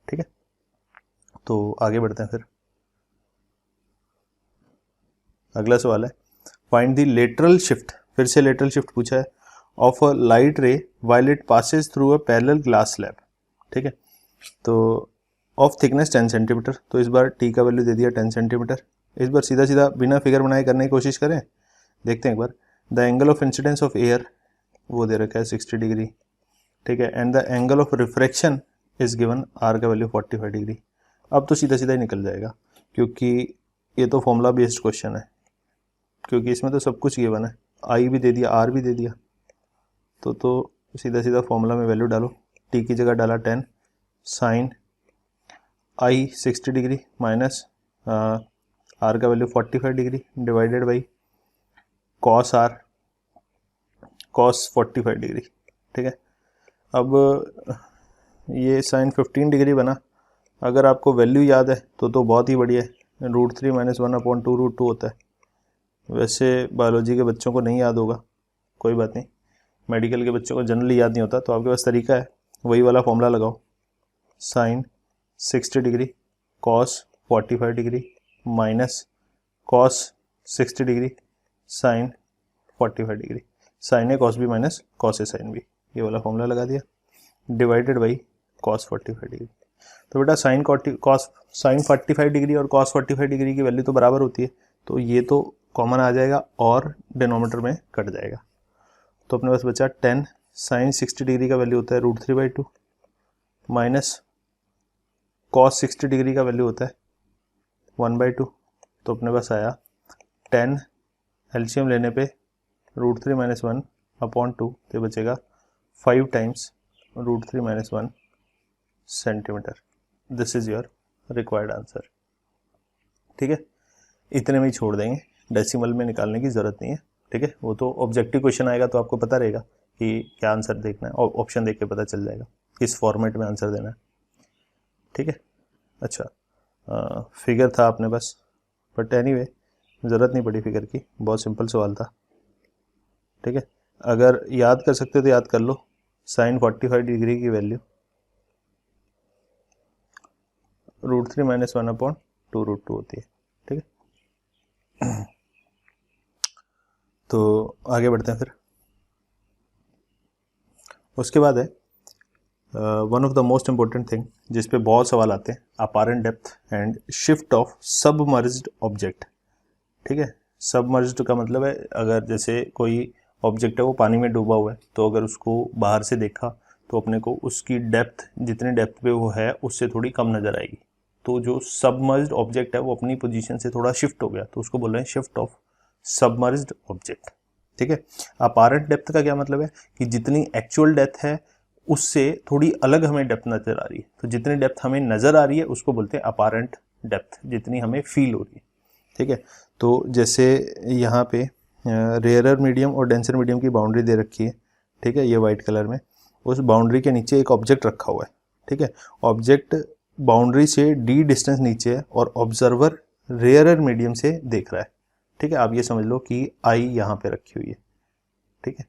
ठीक है, तो आगे बढ़ते हैं फिर। अगला सवाल है, फाइंड द लेटरल शिफ्ट, फिर से लेटरल शिफ्ट पूछा है, ऑफ अ लाइट रे while it passes through a parallel glass slab. ठीक है, तो ऑफ थिकनेस 10 सेंटीमीटर, तो इस बार टी का वैल्यू दे दिया 10 सेंटीमीटर। इस बार सीधा सीधा बिना फिगर बनाए करने की कोशिश करें, देखते हैं एक बार। The angle of incidence of air वो दे रखा है 60 डिग्री। ठीक है, and the angle of refraction is given, R का वैल्यू 45 डिग्री। अब तो सीधा सीधा ही निकल जाएगा, क्योंकि ये तो फॉर्मूला बेस्ड क्वेश्चन है, क्योंकि इसमें तो सब कुछ गिवन है, आई भी दे दिया, आर भी दे दिया। तो सीधा सीधा फॉर्मूला में वैल्यू डालो। टी की जगह डाला 10 sine I 60 degree minus R का value 45 degree divided by cos R, cos 45 degree. ठीक है, अब ये साइन 15 डिग्री बना। अगर आपको वैल्यू याद है तो बहुत ही बढ़िया है। √3 माइनस 1/2 √2 होता है। वैसे बायोलॉजी के बच्चों को नहीं याद होगा, कोई बात नहीं, मेडिकल के बच्चों को जनरली याद नहीं होता, तो आपके पास तरीका है, वही वाला फॉर्मूला लगाओ। Sine 60 degree cos 45 degree minus cos 60 degree sine 45 degree, sine A cos B minus cos A sine B, ये वाला फॉर्मूला लगा दिया, डिवाइडेड बाई कॉस 45 डिग्री। तो बेटा साइन 45 डिग्री और कॉस 45 डिग्री की वैल्यू तो बराबर होती है, तो ये तो कॉमन आ जाएगा और डिनोमीटर में कट जाएगा। तो अपने पास बचा 10 साइन 60 डिग्री का वैल्यू होता है √3/2 माइनस कॉस 60 डिग्री का वैल्यू होता है 1/2। तो अपने पास आया 10, एलसीएम लेने पे √3 माइनस 1/2, तो बचेगा 5 times √3 minus 1 centimetre. This is your required answer. ठीक है, इतने में ही छोड़ देंगे, डेसिमल में निकालने की ज़रूरत नहीं है। ठीक है, वो तो ऑब्जेक्टिव क्वेश्चन आएगा तो आपको पता रहेगा कि क्या आंसर देखना है, और ऑप्शन देख के पता चल जाएगा किस फॉर्मेट में आंसर देना है। ठीक है, अच्छा फिगर था अपने पास, बट एनीवे ज़रूरत नहीं पड़ी फिगर की, बहुत सिंपल सवाल था। ठीक है, अगर याद कर सकते हो तो याद कर लो, साइन 45 डिग्री की वैल्यू √3 माइनस 1/2 √2 होती है। ठीक है, तो आगे बढ़ते हैं फिर। उसके बाद है one of the most important thing जिस पे बहुत सवाल आते हैं, apparent depth and shift of submerged object. ठीक है, सबमर्ज्ड का मतलब है अगर जैसे कोई ऑब्जेक्ट है वो पानी में डूबा हुआ है, तो अगर उसको बाहर से देखा तो अपने को उसकी डेप्थ जितनी डेप्थ पे वो है उससे थोड़ी कम नज़र आएगी। तो जो सबमर्ज्ड ऑब्जेक्ट है वो अपनी पोजीशन से थोड़ा शिफ्ट हो गया, तो उसको बोल रहे हैं शिफ्ट ऑफ सबमर्ज्ड ऑब्जेक्ट। ठीक है, अपारेंट डेप्थ का क्या मतलब है कि जितनी एक्चुअल डेप्थ है उससे थोड़ी अलग हमें डेप्थ नज़र आ रही है। तो जितनी डेप्थ हमें नज़र आ रही है उसको बोलते हैं अपारेंट डेप्थ, जितनी हमें फील हो रही है। ठीक है, तो जैसे यहाँ पे रेयरर मीडियम और डेंसर मीडियम की बाउंड्री दे रखी है। ठीक है, ये वाइट कलर में, उस बाउंड्री के नीचे एक ऑब्जेक्ट रखा हुआ है। ठीक है, ऑब्जेक्ट बाउंड्री से डी डिस्टेंस नीचे है और ऑब्जर्वर रेयरर मीडियम से देख रहा है। ठीक है, आप ये समझ लो कि आई यहाँ पे रखी हुई है। ठीक है,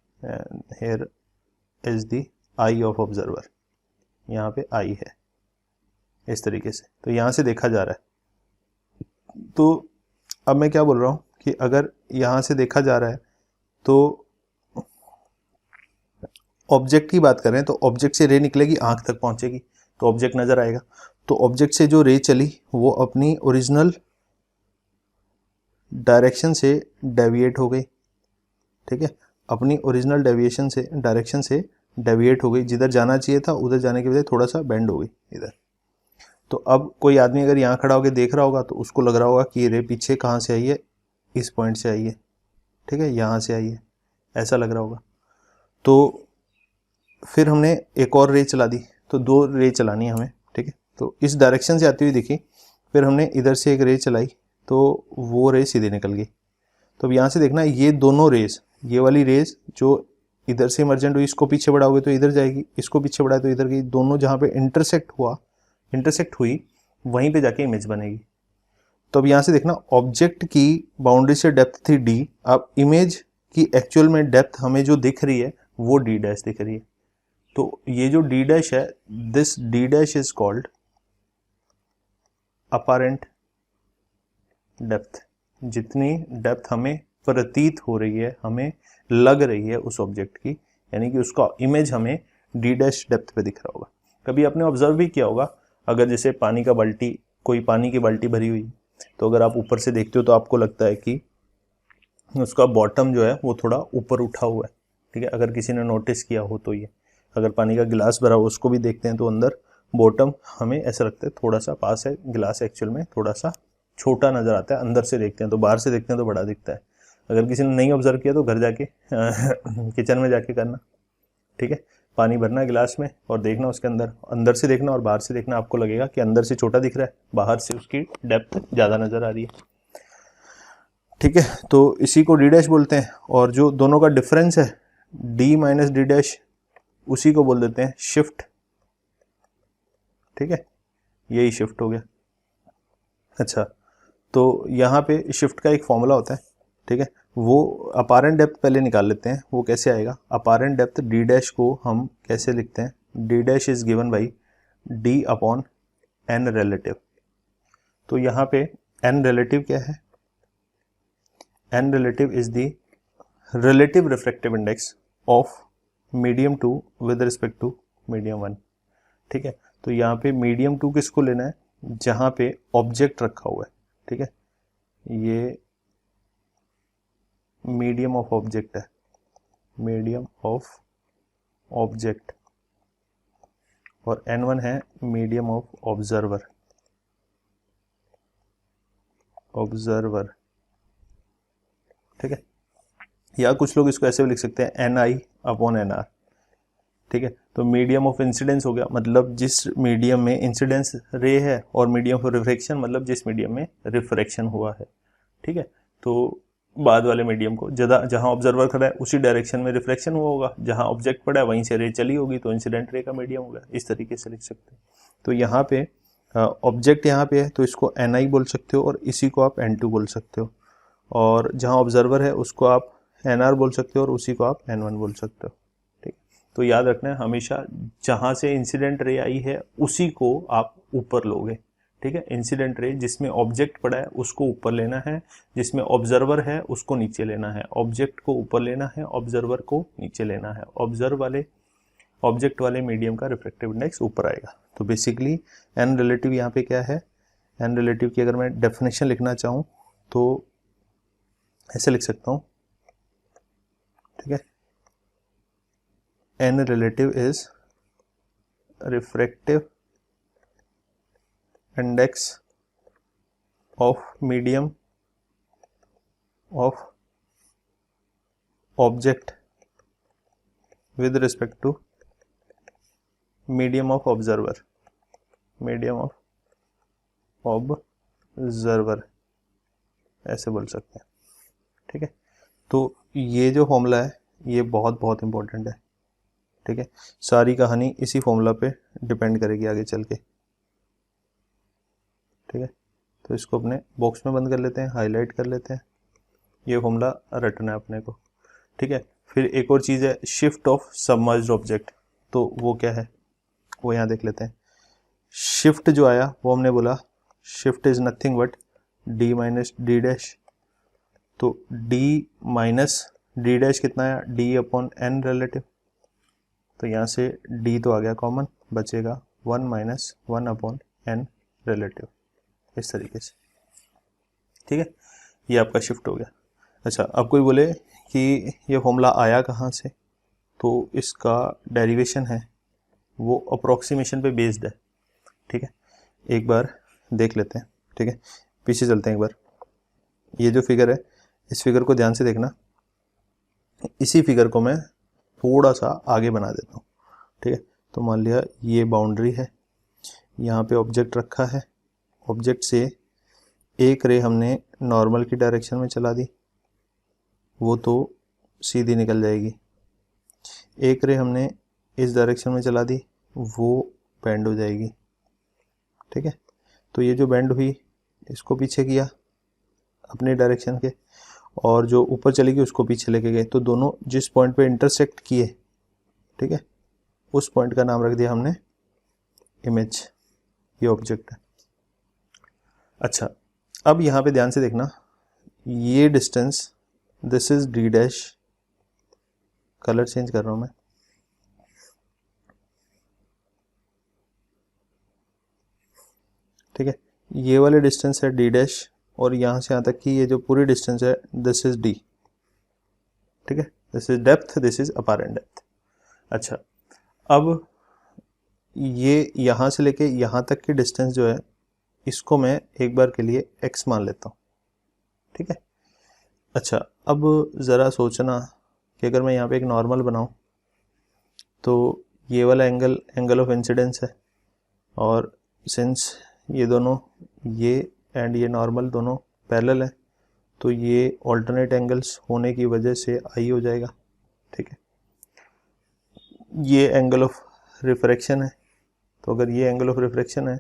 here is the I of observer, यहाँ पे आई है इस तरीके से, तो यहाँ से देखा जा रहा है। तो अब मैं क्या बोल रहा हूँ कि अगर यहाँ से देखा जा रहा है तो ऑब्जेक्ट की बात करें तो ऑब्जेक्ट से रे निकलेगी, आंख तक पहुंचेगी तो ऑब्जेक्ट नजर आएगा। तो ऑब्जेक्ट से जो रे चली वो अपनी ओरिजिनल डायरेक्शन से डेविएट हो गई। ठीक है, अपनी ओरिजिनल डेविएशन से डायरेक्शन से डेविएट हो गई, जिधर जाना चाहिए था उधर जाने के बजाय थोड़ा सा बेंड हो गई इधर। तो अब कोई आदमी अगर यहाँ खड़ा होकर देख रहा होगा तो उसको लग रहा होगा कि ये रे पीछे कहाँ से आई है, इस पॉइंट से आई है। ठीक है, यहाँ से आई है, ऐसा लग रहा होगा। तो फिर हमने एक और रे चला दी, तो दो रे चलानी है हमें। ठीक है, तो इस डायरेक्शन से आती हुई दिखी, फिर हमने इधर से एक रे चलाई तो वो रे सीधे निकल गई। तो अब यहाँ से देखना ये दोनों रेस, ये वाली रेस जो इधर से इमर्जेंट हुई इसको पीछे बढ़ाओगे तो इधर जाएगी, इसको पीछे बढ़ाए तो इधर गई, दोनों जहाँ पे इंटरसेक्ट हुई वहीं पे जाके इमेज बनेगी। तो अब यहाँ से देखना ऑब्जेक्ट की बाउंड्री से डेप्थ थी डी, अब इमेज की एक्चुअल में डेप्थ हमें जो दिख रही है वो डी डैश दिख रही है। तो ये जो डी डैश है, this D dash is called apparent depth. जितनी डेप्थ हमें प्रतीत हो रही है, हमें लग रही है उस ऑब्जेक्ट की, यानी कि उसका इमेज हमें डी डैश डेप्थ पे दिख रहा होगा। कभी आपने ऑब्जर्व भी किया होगा, अगर जैसे पानी का बाल्टी, कोई पानी की बाल्टी भरी हुई, तो अगर आप ऊपर से देखते हो तो आपको लगता है कि उसका बॉटम जो है वो थोड़ा ऊपर उठा हुआ है। ठीक है, अगर किसी ने नोटिस किया हो तो ये, अगर पानी का गिलास भरा हो उसको भी देखते हैं तो अंदर बॉटम हमें ऐसा लगता है थोड़ा सा पास है, गिलास एक्चुअल में थोड़ा सा छोटा नज़र आता है। अंदर से देखते हैं तो, बाहर से देखते हैं तो बड़ा दिखता है। अगर किसी ने नहीं ऑब्जर्व किया तो घर जाके किचन में जाके करना। ठीक है, पानी भरना गिलास में और देखना उसके अंदर से देखना और बाहर से देखना, आपको लगेगा कि अंदर से छोटा दिख रहा है, बाहर से उसकी डेप्थ ज़्यादा नज़र आ रही है। ठीक है, तो इसी को डी डैश बोलते हैं। और जो दोनों का डिफरेंस है डी माइनस डी डैश, उसी को बोल देते हैं शिफ्ट। ठीक है, यही शिफ्ट हो गया। अच्छा, तो यहाँ पे शिफ्ट का एक फॉर्मूला होता है। ठीक है, वो अपारेंट डेप्थ पहले निकाल लेते हैं, वो कैसे आएगा। अपारेंट डेप्थ डी डैश को हम कैसे लिखते हैं, D dash is given by D upon N relative. तो यहाँ पे एन रिलेटिव क्या है, N relative is the relative refractive index of medium 2 with respect to medium 1। ठीक है, तो यहाँ पे मीडियम 2 किसको लेना है, जहाँ पे ऑब्जेक्ट रखा हुआ है। ठीक है, ये मीडियम ऑफ ऑब्जेक्ट है, मीडियम ऑफ ऑब्जेक्ट, और n1 है मीडियम ऑफ ऑब्जर्वर। ठीक है, या कुछ लोग इसको ऐसे भी लिख सकते हैं ni अपॉन nr। ठीक है, तो मीडियम ऑफ इंसिडेंस हो गया, मतलब जिस मीडियम में इंसिडेंस रे है, और मीडियम ऑफ रिफ्रैक्शन मतलब जिस मीडियम में रिफ्रैक्शन हुआ है। ठीक है, तो बाद वाले मीडियम को जहां ऑब्जर्वर खड़ा है उसी डायरेक्शन में रिफ्लेक्शन हुआ होगा, जहां ऑब्जेक्ट पड़ा है वहीं से रे चली होगी, तो इंसिडेंट रे का मीडियम होगा। इस तरीके से लिख सकते हैं। तो यहाँ पे ऑब्जेक्ट यहाँ पे है तो इसको ni बोल सकते हो, और इसी को आप n2 बोल सकते हो, और जहाँ ऑब्जर्वर है उसको आप nr बोल सकते हो, और उसी को आप n1 बोल सकते हो। ठीक, तो याद रखना है हमेशा जहाँ से इंसिडेंट रे आई है उसी को आप ऊपर लोगे। ठीक है। इंसिडेंट रे जिसमें ऑब्जेक्ट पड़ा है उसको ऊपर लेना है, जिसमें ऑब्जर्वर है उसको नीचे लेना है। ऑब्जेक्ट को ऊपर लेना है, ऑब्जर्वर को नीचे लेना है। ऑब्जेक्ट वाले मीडियम का रिफ्रैक्टिव इंडेक्स ऊपर आएगा। तो बेसिकली एन रिलेटिव यहाँ पे क्या है, एन रिलेटिव की अगर मैं डेफिनेशन लिखना चाहूँ तो ऐसे लिख सकता हूँ, ठीक है। N relative is refractive index of medium of object with respect to medium of observer, ऐसे बोल सकते हैं, ठीक है। तो ये जो फॉर्मूला है ये बहुत बहुत इंपॉर्टेंट है, ठीक है। सारी कहानी इसी फॉर्मूला पे डिपेंड करेगी आगे चल के, ठीक है। तो इसको अपने बॉक्स में बंद कर लेते हैं, हाईलाइट कर लेते हैं, ये फॉर्मूला रटना है अपने को, ठीक है। फिर एक और चीज़ है शिफ्ट ऑफ सबमर्ज्ड ऑब्जेक्ट, तो वो क्या है वो यहाँ देख लेते हैं। शिफ्ट जो आया वो हमने बोला shift is nothing but D minus D dash, तो डी माइनस डी डैश कितना आया, डी अपॉन एन रिलेटिव, तो यहाँ से डी तो आ गया कॉमन, बचेगा 1 माइनस 1 अपॉन एन रिलेटिव, इस तरीके से, ठीक है। ये आपका शिफ्ट हो गया। अच्छा, अब कोई बोले कि ये फॉर्मूला आया कहाँ से, तो इसका डेरिवेशन है वो अप्रोक्सीमेशन पे बेस्ड है, ठीक है। एक बार देख लेते हैं, ठीक है, पीछे चलते हैं एक बार। ये जो फिगर है इस फिगर को ध्यान से देखना, इसी फिगर को मैं थोड़ा सा आगे बना देता हूँ, ठीक है। तो मान लिया ये बाउंड्री है, यहाँ पे ऑब्जेक्ट रखा है, ऑब्जेक्ट से एक रे हमने नॉर्मल की डायरेक्शन में चला दी, वो तो सीधी निकल जाएगी। एक रे हमने इस डायरेक्शन में चला दी, वो बेंड हो जाएगी, ठीक है। तो ये जो बेंड हुई इसको पीछे किया अपने डायरेक्शन के, और जो ऊपर चलेगी उसको पीछे लेके गए, तो दोनों जिस पॉइंट पे इंटरसेक्ट किए, ठीक है, उस पॉइंट का नाम रख दिया हमने इमेज, ये ऑब्जेक्ट है। अच्छा, अब यहाँ पे ध्यान से देखना, ये distance this is D dash, colour change कर रहा हूं मैं, ठीक है। ये वाले डिस्टेंस है डी डैश, और यहाँ से यहाँ तक की ये जो पूरी डिस्टेंस है दिस इज डी, ठीक है। This is depth, this is apparent depth. अच्छा, अब ये यहाँ से लेके यहाँ तक की डिस्टेंस जो है इसको मैं एक बार के लिए x मान लेता हूँ, ठीक है। अच्छा, अब ज़रा सोचना कि अगर मैं यहाँ पे एक नॉर्मल बनाऊँ तो ये वाला एंगल ऑफ इंसिडेंस है, और सिंस ये दोनों ये एंड ये नॉर्मल दोनों पैरेलल है, तो ये ऑल्टरनेट एंगल्स होने की वजह से आई हो जाएगा, ठीक है। ये एंगल ऑफ रिफ्रैक्शन है, तो अगर ये एंगल ऑफ रिफ्रैक्शन है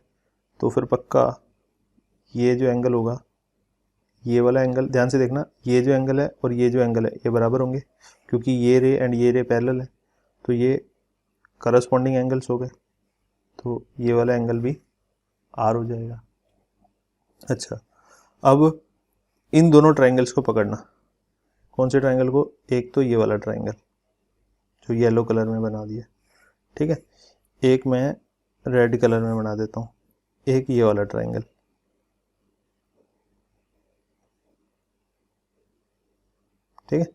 तो फिर पक्का ये जो एंगल होगा, ये वाला एंगल ध्यान से देखना, ये जो एंगल है और ये जो एंगल है ये बराबर होंगे, क्योंकि ये रे एंड ये रे पैरेलल है, तो ये करस्पॉन्डिंग एंगल्स हो गए, तो ये वाला एंगल भी आर हो जाएगा। अच्छा, अब इन दोनों ट्रायंगल्स को पकड़ना, कौन से ट्रायंगल को, एक तो ये वाला ट्रायंगल जो येलो कलर में बना दिया, ठीक है, एक मैं रेड कलर में बना देता हूँ, एक ये वाला ट्रायंगल, ठीक है।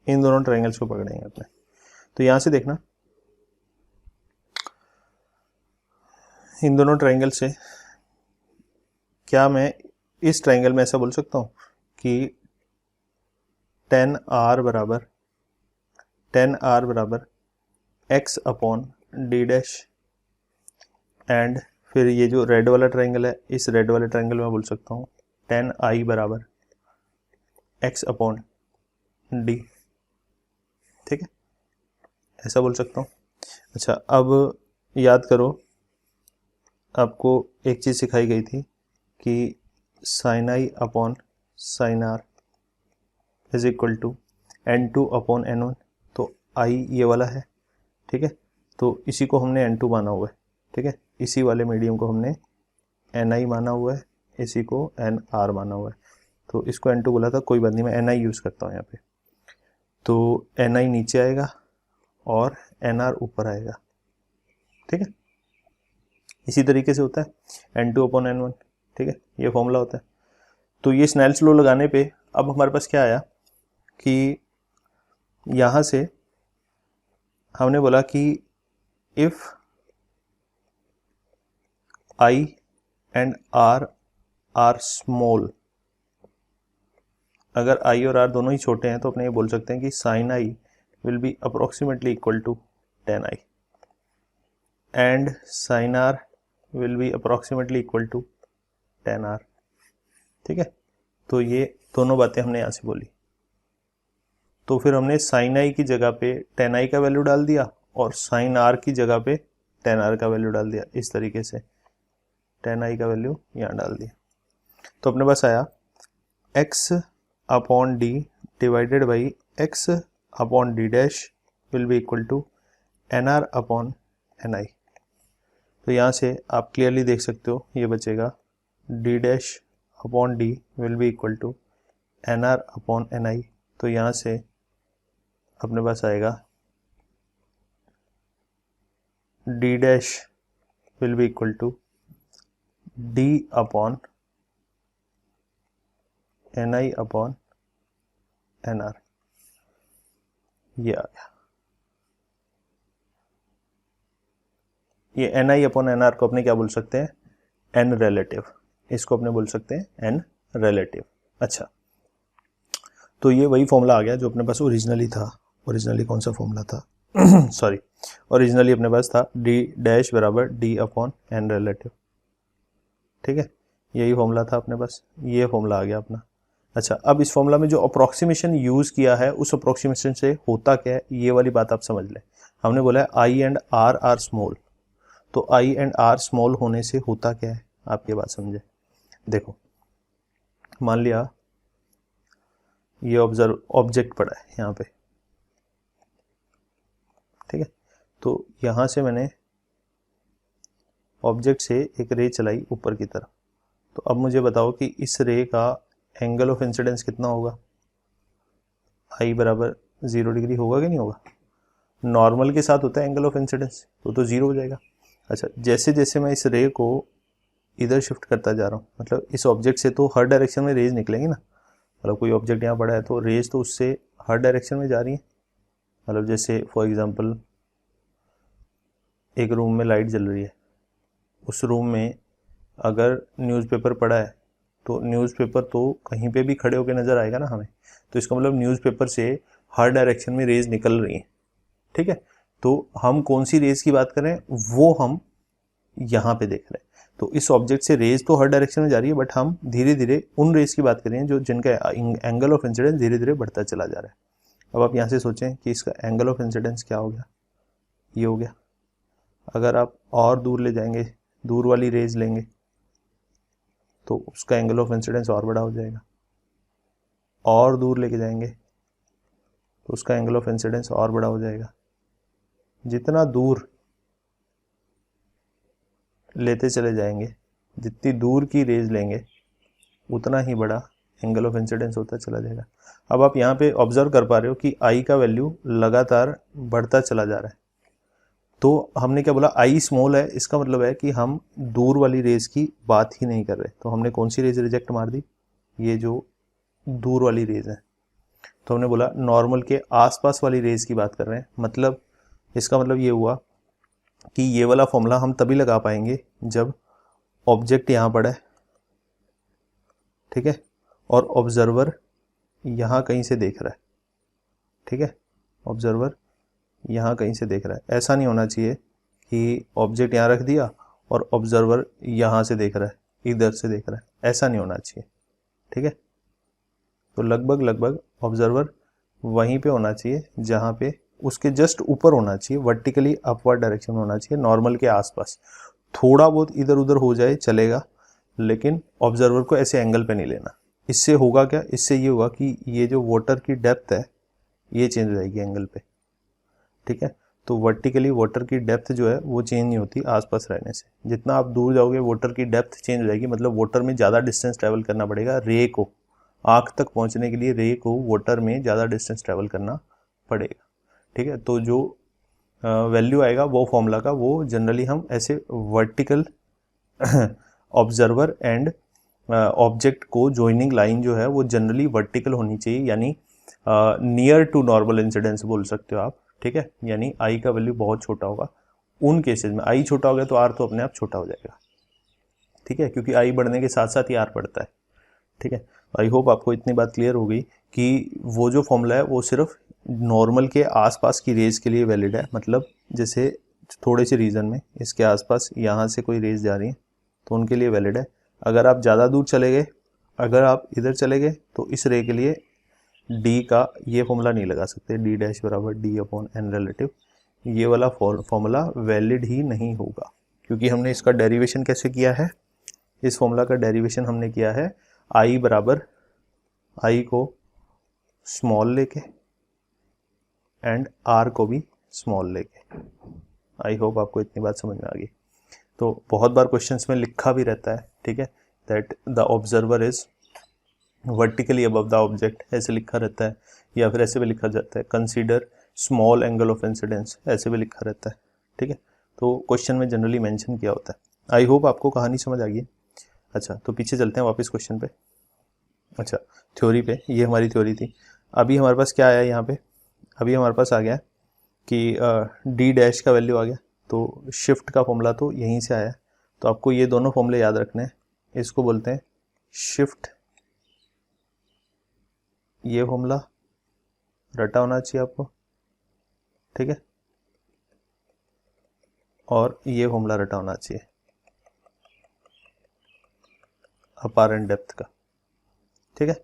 इन दोनों ट्रायंगल्स को पकड़ेंगे अपने। तो यहां से देखना, इन दोनों ट्रायंगल से क्या मैं इस ट्रायंगल में ऐसा बोल सकता हूँ कि tan r बराबर x upon D dash, and फिर ये जो रेड वाला ट्रायंगल है इस रेड वाले ट्रायंगल में बोल सकता हूँ tan i बराबर x अपॉन डी, ठीक है, ऐसा बोल सकता हूँ। अच्छा, अब याद करो, आपको एक चीज़ सिखाई गई थी कि sine I upon sine R is equal to n2 upon n1, तो i ये वाला है, ठीक है, तो इसी को हमने n2 माना हुआ है, ठीक है, इसी वाले मीडियम को हमने NI माना हुआ है, इसी को NR माना हुआ है, तो इसको N2 बोला था, कोई बात नहीं, मैं NI यूज़ करता हूँ यहाँ पे। तो NI नीचे आएगा और NR ऊपर आएगा, ठीक है। इसी तरीके से होता है N2/N1, ठीक है, ये फॉर्मूला होता है। तो ये स्नेल्स लॉ लगाने पे अब हमारे पास क्या आया कि यहाँ से हमने बोला कि if I and R are small, अगर I और R दोनों ही छोटे हैं तो अपने ये बोल सकते हैं कि sin I will be approximately equal to tan I and sin R will be approximately equal to tan R, ठीक है। तो ये दोनों बातें हमने यहाँ से बोली। तो फिर हमने sin I की जगह पे tan I का वैल्यू डाल दिया और sin R की जगह पे tan R का वैल्यू डाल दिया, इस तरीके से tan I का वैल्यू यहाँ डाल दिया। तो अपने पास आया x/d divided by x/d dash will be equal to nR/ni। तो यहाँ से आप क्लियरली देख सकते हो, ये बचेगा d/d will be equal to nR/ni। तो यहाँ से अपने पास आएगा d dash will be equal to d/ni/nr। ये आ गया। ये ni/nr को अपने क्या बोल सकते हैं, n रिलेटिव, इसको अपने बोल सकते हैं n रिलेटिव। अच्छा, तो ये वही फॉर्मूला आ गया जो अपने पास ओरिजिनली था। ओरिजिनली कौन सा फॉर्मूला था सॉरी, ओरिजिनली अपने पास था d डैश बराबर d/n रिलेटिव, ठीक है, यही फॉर्मूला था अपने पास, ये फॉर्मूला आ गया अपना। अच्छा, अब इस फॉर्मूला में जो अप्रोक्सीमेशन यूज़ किया है उस अप्रोक्सीमेशन से होता क्या है, ये वाली बात आप समझ लें। हमने बोला है I and R are small, तो I एंड R स्मॉल होने से होता क्या है, आप ये बात समझे। देखो, मान लिया ये ऑब्जेक्ट पड़ा है यहाँ पे, ठीक है, तो यहाँ से मैंने ऑब्जेक्ट से एक रे चलाई ऊपर की तरफ। तो अब मुझे बताओ कि इस रे का एंगल ऑफ इंसिडेंस कितना होगा, I बराबर 0 डिग्री होगा कि नहीं होगा। नॉर्मल के साथ होता है एंगल ऑफ इंसिडेंस, तो 0 हो जाएगा। अच्छा, जैसे जैसे मैं इस रे को इधर शिफ्ट करता जा रहा हूँ, मतलब इस ऑब्जेक्ट से तो हर डायरेक्शन में रेज निकलेंगी ना, मतलब कोई ऑब्जेक्ट यहाँ पड़ा है तो रेज तो उससे हर डायरेक्शन में जा रही है। मतलब जैसे फॉर एग्जांपल एक रूम में लाइट जल रही है, उस रूम में अगर न्यूज़पेपर पड़ा है तो न्यूज़पेपर तो कहीं पे भी खड़े होकर नज़र आएगा ना हमें, तो इसका मतलब न्यूज़पेपर से हर डायरेक्शन में रेज निकल रही हैं, ठीक है। तो हम कौन सी रेज की बात कर रहे हैं वो हम यहाँ पे देख रहे हैं। तो इस ऑब्जेक्ट से रेज तो हर डायरेक्शन में जा रही है, बट हम धीरे धीरे उन रेज की बात कर रहे हैं जो जिनका एंगल ऑफ इंसिडेंस धीरे धीरे बढ़ता चला जा रहा है। अब आप यहाँ से सोचें कि इसका एंगल ऑफ इंसिडेंस क्या हो गया, ये हो गया। अगर आप और दूर ले जाएंगे, दूर वाली रेज लेंगे, तो उसका एंगल ऑफ इंसिडेंस और बड़ा हो जाएगा। और दूर लेके जाएंगे तो उसका एंगल ऑफ इंसिडेंस और बड़ा हो जाएगा। जितना दूर लेते चले जाएंगे, जितनी दूर की रेज लेंगे, उतना ही बड़ा एंगल ऑफ इंसिडेंस होता चला जाएगा। अब आप यहाँ पे ऑब्जर्व कर पा रहे हो कि I का वैल्यू लगातार बढ़ता चला जा रहा है। तो हमने क्या बोला, I स्मॉल है, इसका मतलब है कि हम दूर वाली रेज की बात ही नहीं कर रहे। तो हमने कौन सी रेज रिजेक्ट मार दी, ये जो दूर वाली रेज है। तो हमने बोला नॉर्मल के आसपास वाली रेज की बात कर रहे हैं। मतलब इसका मतलब ये हुआ कि ये वाला फॉर्मूला हम तभी लगा पाएंगे जब ऑब्जेक्ट यहाँ पड़ा है, ठीक है, और ऑब्जर्वर यहाँ कहीं से देख रहा है, ठीक है, ऑब्जर्वर यहाँ कहीं से देख रहा है। ऐसा नहीं होना चाहिए कि ऑब्जेक्ट यहाँ रख दिया और ऑब्जर्वर यहाँ से देख रहा है, इधर से देख रहा है, ऐसा नहीं होना चाहिए, ठीक है। तो लगभग ऑब्जर्वर वहीं पे होना चाहिए जहाँ पे उसके जस्ट ऊपर होना चाहिए, वर्टिकली अपवर्ड डायरेक्शन में होना चाहिए, नॉर्मल के आसपास। थोड़ा बहुत इधर उधर हो जाए चलेगा, लेकिन ऑब्जर्वर को ऐसे एंगल पे नहीं लेना। इससे होगा क्या, इससे ये होगा कि ये जो वाटर की डेप्थ है ये चेंज हो जाएगी एंगल पे, ठीक है। तो वर्टिकली वाटर की डेप्थ जो है वो चेंज नहीं होती आसपास रहने से। जितना आप दूर जाओगे वाटर की डेप्थ चेंज हो जाएगी, मतलब वाटर में ज़्यादा डिस्टेंस ट्रैवल करना पड़ेगा रे को, आँख तक पहुँचने के लिए रे को वाटर में ज़्यादा डिस्टेंस ट्रैवल करना पड़ेगा। ठीक है, तो जो वैल्यू आएगा वो फॉर्मूला का, वो जनरली हम ऐसे वर्टिकल ऑब्जर्वर एंड ऑब्जेक्ट को जॉइनिंग लाइन जो है वो जनरली वर्टिकल होनी चाहिए, यानी नियर टू नॉर्मल इंसिडेंस बोल सकते हो आप। ठीक है, यानी आई का वैल्यू बहुत छोटा होगा। उन केसेस में आई छोटा हो गया तो आर तो अपने आप छोटा हो जाएगा। ठीक है, क्योंकि आई बढ़ने के साथ साथ ही आर बढ़ता है। ठीक है, आई होप आपको इतनी बात क्लियर हो गई कि वो जो फॉर्मूला है वो सिर्फ नॉर्मल के आसपास की रेज के लिए वैलिड है। मतलब जैसे थोड़े से रीजन में इसके आसपास यहाँ से कोई रेज जा रही है तो उनके लिए वैलिड है। अगर आप ज़्यादा दूर चले गए, अगर आप इधर चले गए तो इस रे के लिए डी का ये फॉर्मूला नहीं लगा सकते, डी डैश बराबर डी अपॉन एन रिलेटिव, ये वाला फॉर्मूला वैलिड ही नहीं होगा। क्योंकि हमने इसका डेरिवेशन कैसे किया है, इस फॉर्मूला का डेरिवेशन हमने किया है आई बराबर, आई को स्मॉल लेके एंड आर को भी स्मॉल लेके। आई होप आपको इतनी बात समझ में आ गई। तो बहुत बार क्वेश्चंस में लिखा भी रहता है, ठीक है, that the observer is vertically above the object, ऐसे लिखा रहता है, या फिर ऐसे भी लिखा जाता है consider small angle of incidence, ऐसे भी लिखा रहता है। ठीक है, तो क्वेश्चन में जनरली मेंशन किया होता है। आई होप आपको कहानी समझ आ गई। अच्छा, तो पीछे चलते हैं वापस क्वेश्चन पे। अच्छा, थ्योरी पे, ये हमारी थ्योरी थी। अभी हमारे पास क्या आया यहाँ पे, अभी हमारे पास आ गया कि डी डैश का वैल्यू आ गया, तो शिफ्ट का फॉर्मूला तो यहीं से आया। तो आपको ये दोनों फॉर्मूले याद रखने हैं। इसको बोलते हैं शिफ्ट, ये फॉर्मूला रटा होना चाहिए आपको। ठीक है, और ये फॉर्मूला रटा होना चाहिए अपारेंट डेप्थ का। ठीक है,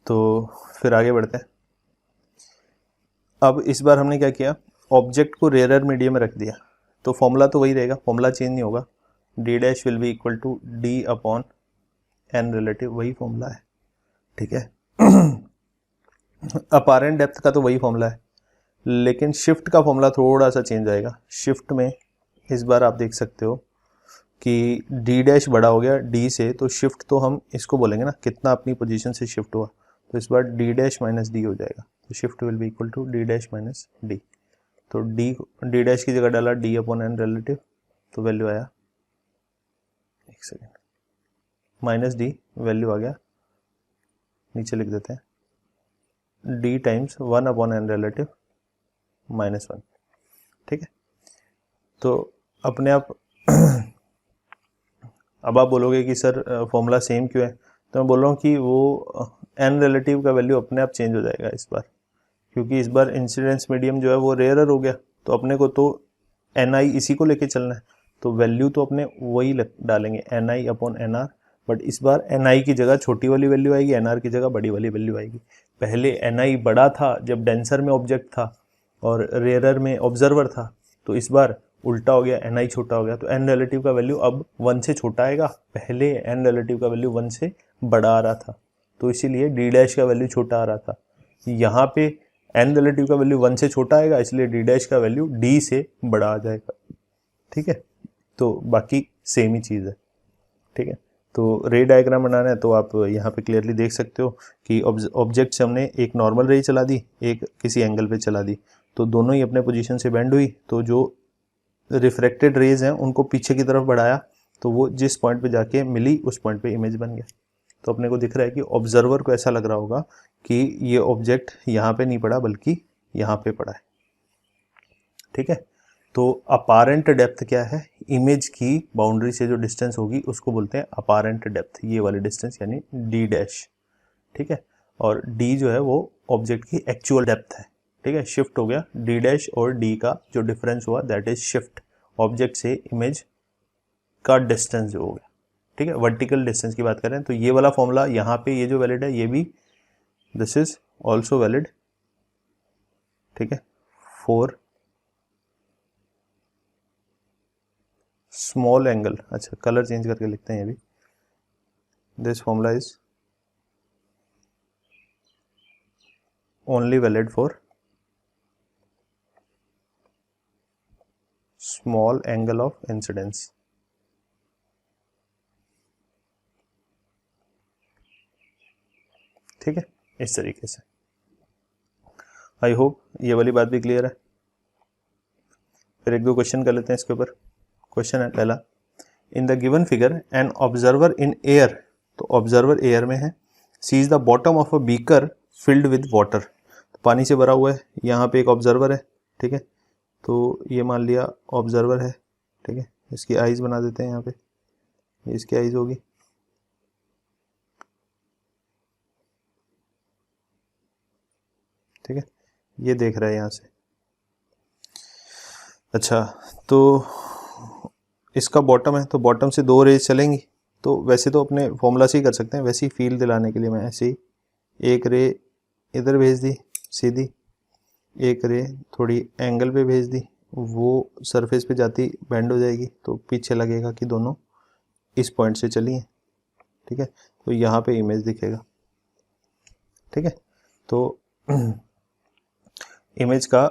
तो फिर आगे बढ़ते हैं। अब इस बार हमने क्या किया, ऑब्जेक्ट को रेयर मीडियम में रख दिया, तो फॉर्मूला तो वही रहेगा, फॉर्मूला चेंज नहीं होगा। D dash will be equal to D upon N relative, वही फॉर्मूला है। ठीक है, अपारेंट डेप्थ का तो वही फॉर्मूला है, लेकिन शिफ्ट का फॉर्मूला थोड़ा सा चेंज आएगा। शिफ्ट में इस बार आप देख सकते हो कि डी डैश बड़ा हो गया डी से, तो शिफ्ट तो हम इसको बोलेंगे ना, कितना अपनी पोजीशन से शिफ्ट हुआ, तो इस बार डी डैश माइनस डी हो जाएगा। तो shift will be equal to D dash minus D. तो डी डैश की जगह डाला डी अपॉन एन रिलेटिव, तो वैल्यू आया, एक सेकेंड, माइनस डी वैल्यू आ गया, नीचे लिख देते हैं D times one upon N relative minus one. ठीक है, तो अपने आप अब आप बोलोगे कि सर फॉर्मूला सेम क्यों है, तो मैं बोल रहा हूँ कि वो एन रिलेटिव का वैल्यू अपने आप चेंज हो जाएगा इस बार, क्योंकि इस बार इंसिडेंस मीडियम जो है वो रेयरर हो गया, तो अपने को तो एन आई इसी को लेके चलना है, तो वैल्यू तो अपने वही डालेंगे N I upon N R. But इस बार एन आई की जगह छोटी वाली वैल्यू आएगी, एन आर की जगह बड़ी वाली वैल्यू आएगी। पहले एन आई बड़ा था जब डेंसर में ऑब्जेक्ट था और रेयरर में ऑब्जर्वर था, तो इस बार उल्टा हो गया, एन आई छोटा हो गया, तो एन रिलेटिव का वैल्यू अब 1 से छोटा आएगा, पहले एन रिलेटिव का वैल्यू 1 से बड़ा आ रहा था, तो इसीलिए डी डैश का वैल्यू छोटा आ रहा था। यहाँ पे एन रिलेटिव का वैल्यू 1 से छोटा आएगा, इसलिए डी डैश का वैल्यू डी से बड़ा आ जाएगा। ठीक है, तो बाकी सेम ही चीज़ है। ठीक है, तो रे डायग्राम बनाना है तो आप यहाँ पे क्लियरली देख सकते हो कि ऑब्जेक्ट से हमने एक नॉर्मल रे चला दी, एक किसी एंगल पे चला दी, तो दोनों ही अपने पोजीशन से बेंड हुई, तो जो रिफ्रैक्टेड रेज हैं उनको पीछे की तरफ बढ़ाया, तो वो जिस पॉइंट पे जाके मिली उस पॉइंट पे इमेज बन गया। तो अपने को दिख रहा है कि ऑब्जर्वर को ऐसा लग रहा होगा कि ये ऑब्जेक्ट यहाँ पे नहीं पड़ा बल्कि यहाँ पे पड़ा है। ठीक है, तो अपारेंट डेप्थ क्या है, इमेज की बाउंड्री से जो डिस्टेंस होगी उसको बोलते हैं अपारेंट डेप्थ, ये वाली डिस्टेंस यानी डी डैश। ठीक है, और डी जो है वो ऑब्जेक्ट की एक्चुअल डेप्थ है। ठीक है, शिफ्ट हो गया, डी डैश और डी का जो डिफरेंस हुआ दैट इज शिफ्ट, ऑब्जेक्ट से इमेज का डिस्टेंस जो हो गया। ठीक है, वर्टिकल डिस्टेंस की बात करें तो ये वाला फॉर्मूला यहाँ पे ये जो वैलिड है ये भी, दिस इज ऑल्सो वैलिड। ठीक है, फॉर स्मॉल एंगल, अच्छा कलर चेंज करके लिखते हैं ये भी, this formula is only valid for small angle of incidence. ठीक है, इस तरीके से। आई होप ये वाली बात भी क्लियर है। फिर एक दो क्वेश्चन कर लेते हैं इसके ऊपर। क्वेश्चन है पहला, in the given figure an observer in air, तो ऑब्जर्वर एयर में है, sees the bottom of a beaker filled with water, तो पानी से भरा हुआ है, यहाँ पे एक ऑब्जर्वर है। ठीक है, तो ये मान लिया ऑब्जर्वर है। ठीक है, इसकी आइज बना देते हैं यहाँ पे, ये इसकी आइज होगी। ठीक है, ये देख रहा है यहाँ से। अच्छा, तो इसका बॉटम है, तो बॉटम से दो रेज चलेंगी, तो वैसे तो अपने फॉर्मूला से ही कर सकते हैं, वैसे ही फील दिलाने के लिए मैं ऐसे ही एक रे इधर भेज दी सीधी, एक रे थोड़ी एंगल पे भेज दी, वो सरफेस पे जाती बेंड हो जाएगी, तो पीछे लगेगा कि दोनों इस पॉइंट से चली हैं। ठीक है, तो यहाँ पे इमेज दिखेगा। ठीक है, तो इमेज का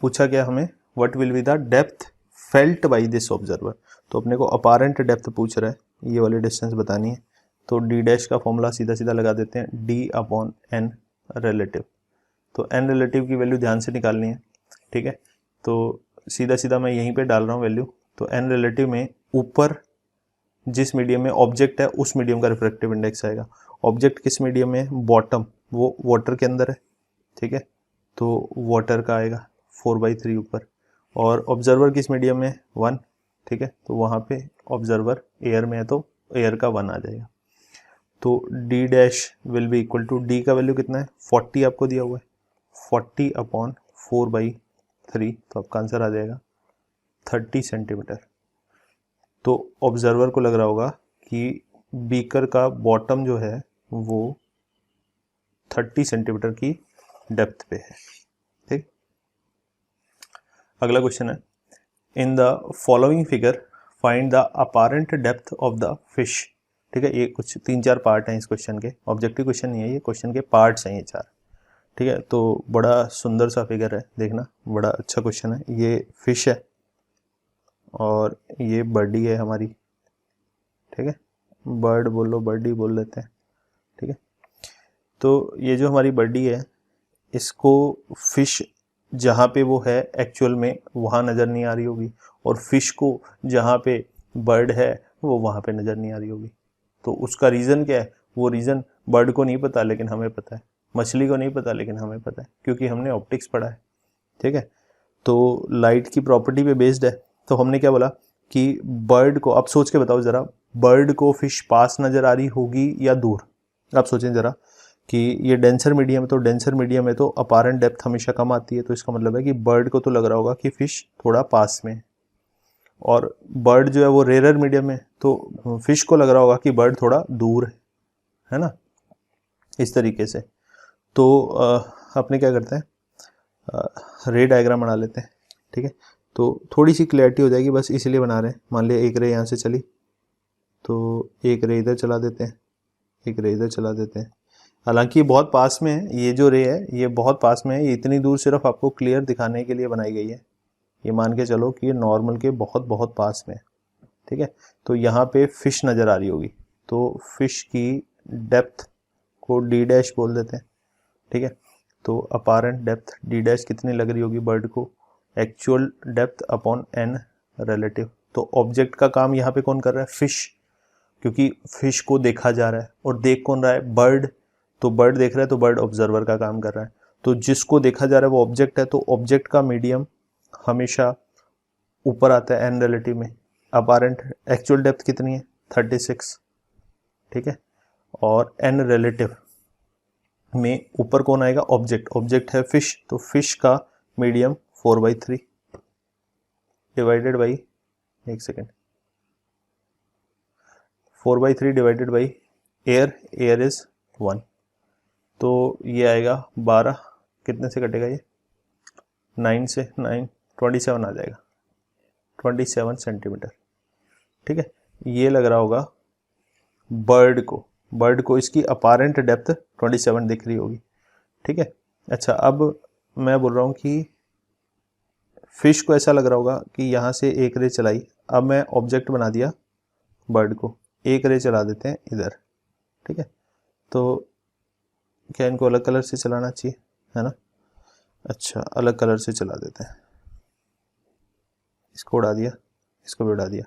पूछा गया हमें, what will be the depth felt by this observer, तो अपने को अपारेंट डेप्थ पूछ रहा है, ये वाली डिस्टेंस बतानी है। तो डी डैश का फॉर्मूला सीधा सीधा लगा देते हैं, डी अपॉन एन रिलेटिव, तो एन रिलेटिव की वैल्यू ध्यान से निकालनी है। ठीक है, तो सीधा सीधा मैं यहीं पे डाल रहा हूँ वैल्यू, तो एन रिलेटिव में ऊपर जिस मीडियम में ऑब्जेक्ट है उस मीडियम का रिफ्रैक्टिव इंडेक्स आएगा। ऑब्जेक्ट किस मीडियम में, बॉटम, वो वाटर के अंदर है। ठीक है, तो वाटर का आएगा 4/3 ऊपर, और ऑब्जर्वर किस मीडियम में, 1। ठीक है, तो वहाँ पे ऑब्जर्वर एयर में है तो एयर का 1 आ जाएगा। तो D dash will be equal to, D का वैल्यू कितना है, 40 आपको दिया हुआ है, 40 अपॉन 4/3, तो आपका आंसर आ जाएगा 30 सेंटीमीटर। तो ऑब्जर्वर को लग रहा होगा कि बीकर का बॉटम जो है वो 30 सेंटीमीटर की डेप्थ पे है। ठीक, अगला क्वेश्चन है, in the following figure find the apparent depth of the fish. ठीक है, ये कुछ 3-4 पार्ट हैं इस क्वेश्चन के, ऑब्जेक्टिव क्वेश्चन नहीं है ये, क्वेश्चन के पार्ट्स हैं ये 4। ठीक है, तो बड़ा सुंदर सा फिगर है, देखना बड़ा अच्छा क्वेश्चन है। ये फिश है और ये बर्डी है हमारी। ठीक है, बर्ड बोलो, बर्डी बोल लेते हैं। ठीक है, तो ये जो हमारी बर्डी है, इसको फिश जहाँ पे वो है एक्चुअल में वहाँ नज़र नहीं आ रही होगी, और फिश को जहाँ पे बर्ड है वो वहाँ पे नज़र नहीं आ रही होगी। तो उसका रीज़न क्या है, वो रीज़न बर्ड को नहीं पता लेकिन हमें पता है, मछली को नहीं पता लेकिन हमें पता है, क्योंकि हमने ऑप्टिक्स पढ़ा है। ठीक है, तो लाइट की प्रॉपर्टी पे बेस्ड है। तो हमने क्या बोला कि बर्ड को, आप सोच के बताओ ज़रा, बर्ड को फिश पास नज़र आ रही होगी या दूर। आप सोचें ज़रा कि ये डेंसर मीडियम है, तो डेंसर मीडियम में तो अपारेंट डेप्थ हमेशा कम आती है, तो इसका मतलब है कि बर्ड को तो लग रहा होगा कि फिश थोड़ा पास में है, और बर्ड जो है वो रेयर मीडियम में, तो फिश को लग रहा होगा कि बर्ड थोड़ा दूर है ना, इस तरीके से। तो अपने क्या करते हैं, रे डायग्राम बना लेते हैं। ठीक है, तो थोड़ी सी क्लैरिटी हो जाएगी, बस इसलिए बना रहे हैं। मान लिया एक रे यहाँ से चली, तो एक रे इधर चला देते हैं, एक रे इधर चला देते हैं। हालांकि ये बहुत पास में है, ये जो रे है ये बहुत पास में है, ये इतनी दूर सिर्फ आपको क्लियर दिखाने के लिए बनाई गई है। ये मान के चलो कि ये नॉर्मल के बहुत बहुत पास में है। ठीक है, तो यहाँ पे फिश नज़र आ रही होगी, तो फिश की डेप्थ को डी डैश बोल देते हैं। ठीक है, तो अपारेंट डेप्थ डी डैश कितनी लग रही होगी बर्ड को, actual depth upon N relative. तो ऑब्जेक्ट का काम यहाँ पे कौन कर रहा है, फिश, क्योंकि फिश को देखा जा रहा है, और देख कौन रहा है, बर्ड। तो बर्ड देख रहा है तो बर्ड ऑब्जर्वर का काम कर रहा है, तो जिसको देखा जा रहा है वो ऑब्जेक्ट है, तो ऑब्जेक्ट का मीडियम हमेशा ऊपर आता है एन रिलेटिव में। अपारेंट एक्चुअल डेप्थ कितनी है, 36। ठीक है, और एन रिलेटिव में ऊपर कौन आएगा, ऑब्जेक्ट, ऑब्जेक्ट है फिश, तो फिश का मीडियम 4/3 डिवाइडेड बाई, एक second, 4/3 divided by air, air is 1, तो ये आएगा 12, कितने से कटेगा ये, 9 से 9, 27 आ जाएगा, 27 सेंटीमीटर। ठीक है, ये लग रहा होगा बर्ड को, बर्ड को इसकी अपारेंट डेप्थ 27 दिख रही होगी। ठीक है, अच्छा अब मैं बोल रहा हूँ कि फिश को ऐसा लग रहा होगा कि यहाँ से एक रे चलाई, अब मैं ऑब्जेक्ट बना दिया बर्ड को, एक रे चला देते हैं इधर, ठीक है। तो क्या इनको अलग कलर से चलाना चाहिए, है ना? अच्छा, अलग कलर से चला देते हैं, इसको उड़ा दिया, इसको भी उड़ा दिया।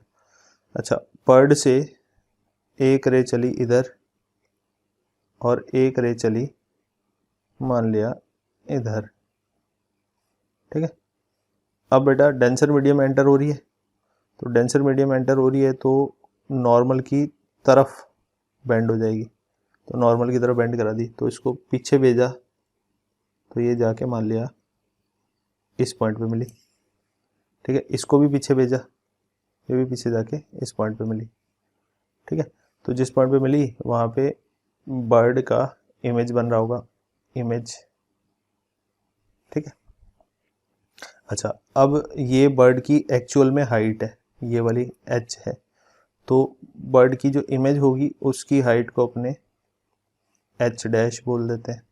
अच्छा, बर्ड से एक रे चली इधर और एक रे चली मान लिया इधर, ठीक है। अब बेटा डेंसर मीडियम एंटर हो रही है, तो डेंसर मीडियम एंटर हो रही है तो नॉर्मल की तरफ बेंड हो जाएगी, तो नॉर्मल की तरफ बेंड करा दी, तो इसको पीछे भेजा तो ये जाके मान लिया इस पॉइंट पे मिली, ठीक है। इसको भी पीछे भेजा, ये भी पीछे जाके इस पॉइंट पे मिली, ठीक है। तो जिस पॉइंट पे मिली वहाँ पे बर्ड का इमेज बन रहा होगा, इमेज, ठीक है। अच्छा, अब ये बर्ड की एक्चुअल में हाइट है, ये वाली h है, तो बर्ड की जो इमेज होगी उसकी हाइट को अपने h डैश बोल देते हैं,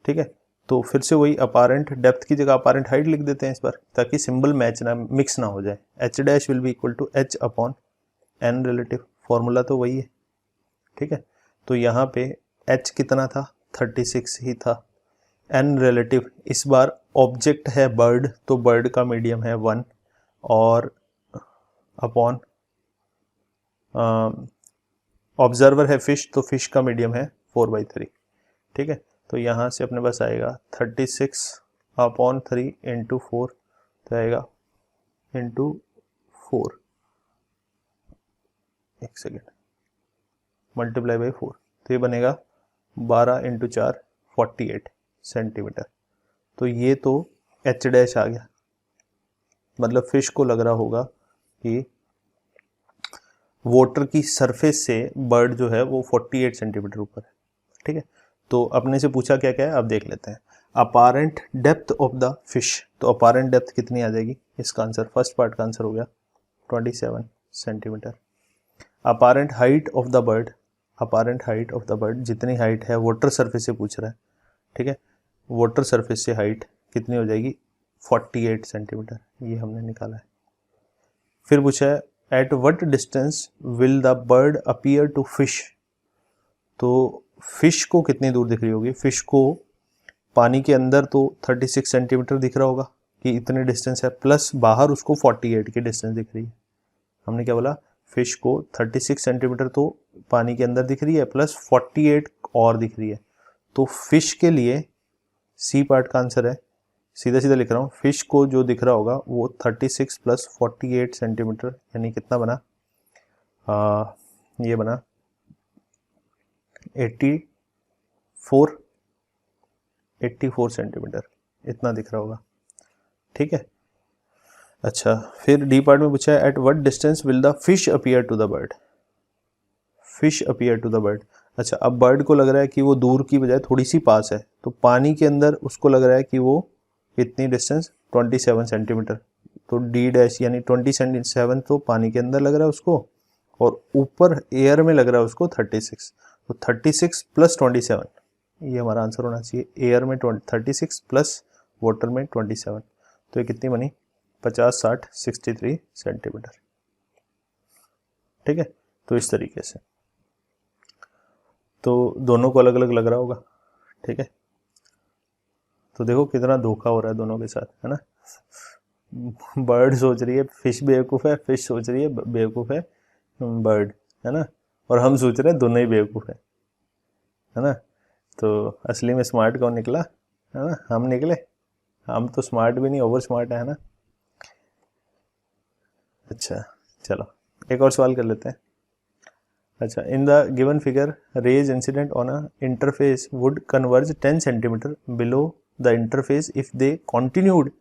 ठीक है। तो फिर से वही अपारेंट डेप्थ की जगह अपारेंट हाइट लिख देते हैं इस बार, ताकि सिंबल मैच ना, मिक्स ना हो जाए। h dash will be equal to h upon n relative, formula तो वही है, ठीक है। तो यहाँ पे h कितना था, 36 ही था। n रिलेटिव, इस बार ऑब्जेक्ट है बर्ड, तो बर्ड का मीडियम है 1 और अपॉन ऑब्जर्वर है फिश, तो फिश का मीडियम है 4/3, ठीक है। तो यहाँ से अपने पास आएगा 36 अपॉन 3 इंटू 4, तो आएगा इंटू 4, एक सेकेंड, मल्टीप्लाई बाई 4, तो ये बनेगा 12 इंटू 4 48 सेंटीमीटर। तो ये तो h डैश आ गया, मतलब फिश को लग रहा होगा कि वाटर की सरफेस से बर्ड जो है वो 48 सेंटीमीटर ऊपर है, ठीक है। तो अपने से पूछा क्या क्या है, अब देख लेते हैं। Apparent depth of the fish, तो अपारेंट डेप्थ कितनी आ जाएगी, इसका आंसर, फर्स्ट पार्ट का आंसर हो गया 27 centimetre. Apparent height of the bird, apparent height of the bird, जितनी हाइट है वाटर सरफेस से पूछ रहा है, ठीक है। वाटर सरफेस से हाइट कितनी हो जाएगी, 48 सेंटीमीटर, ये हमने निकाला है। फिर पूछा है at what distance will the bird appear to fish, तो फिश को कितनी दूर दिख रही होगी, फिश को पानी के अंदर तो 36 सेंटीमीटर दिख रहा होगा कि इतने डिस्टेंस है, प्लस बाहर उसको 48 की डिस्टेंस दिख रही है। हमने क्या बोला, फिश को 36 सेंटीमीटर तो पानी के अंदर दिख रही है, प्लस 48 और दिख रही है। तो फिश के लिए सी पार्ट का आंसर है, सीधा सीधा लिख रहा हूँ, फिश को जो दिख रहा होगा वो 36 प्लस 48 सेंटीमीटर, यानी कितना बना, ये बना 84 सेंटीमीटर, इतना दिख रहा होगा, ठीक है। अच्छा, फिर डी पार्ट में पूछा है at what distance will the fish appear to the bird, fish appear to the bird. अच्छा, अब बर्ड को लग रहा है कि वो दूर की बजाय थोड़ी सी पास है, तो पानी के अंदर उसको लग रहा है कि वो कितनी डिस्टेंस, 27 सेंटीमीटर, तो डी डैश यानी 27 तो पानी के अंदर लग रहा है उसको, और ऊपर एयर में लग रहा है उसको 36, तो 36 प्लस 27, ये हमारा आंसर होना चाहिए। एयर में 36 प्लस वाटर में 27, तो ये कितनी बनी, 50 60 63 सेंटीमीटर, ठीक है। तो इस तरीके से, तो दोनों को अलग अलग लग रहा होगा, ठीक है। तो देखो कितना धोखा हो रहा है दोनों के साथ, है ना। बर्ड सोच रही है फिश बेवकूफ़ है, फिश सोच रही है बेवकूफ़ है बर्ड, है ना, और हम सोच रहे हैं दोनों ही बेवकूफ़ है ना। तो असली में स्मार्ट कौन निकला, है ना, हम निकले। हम तो स्मार्ट भी नहीं, ओवर स्मार्ट है ना। अच्छा, चलो एक और सवाल कर लेते हैं। अच्छा, in the given figure rays incident on a interface would converge 10 centimetre below the interface if they continued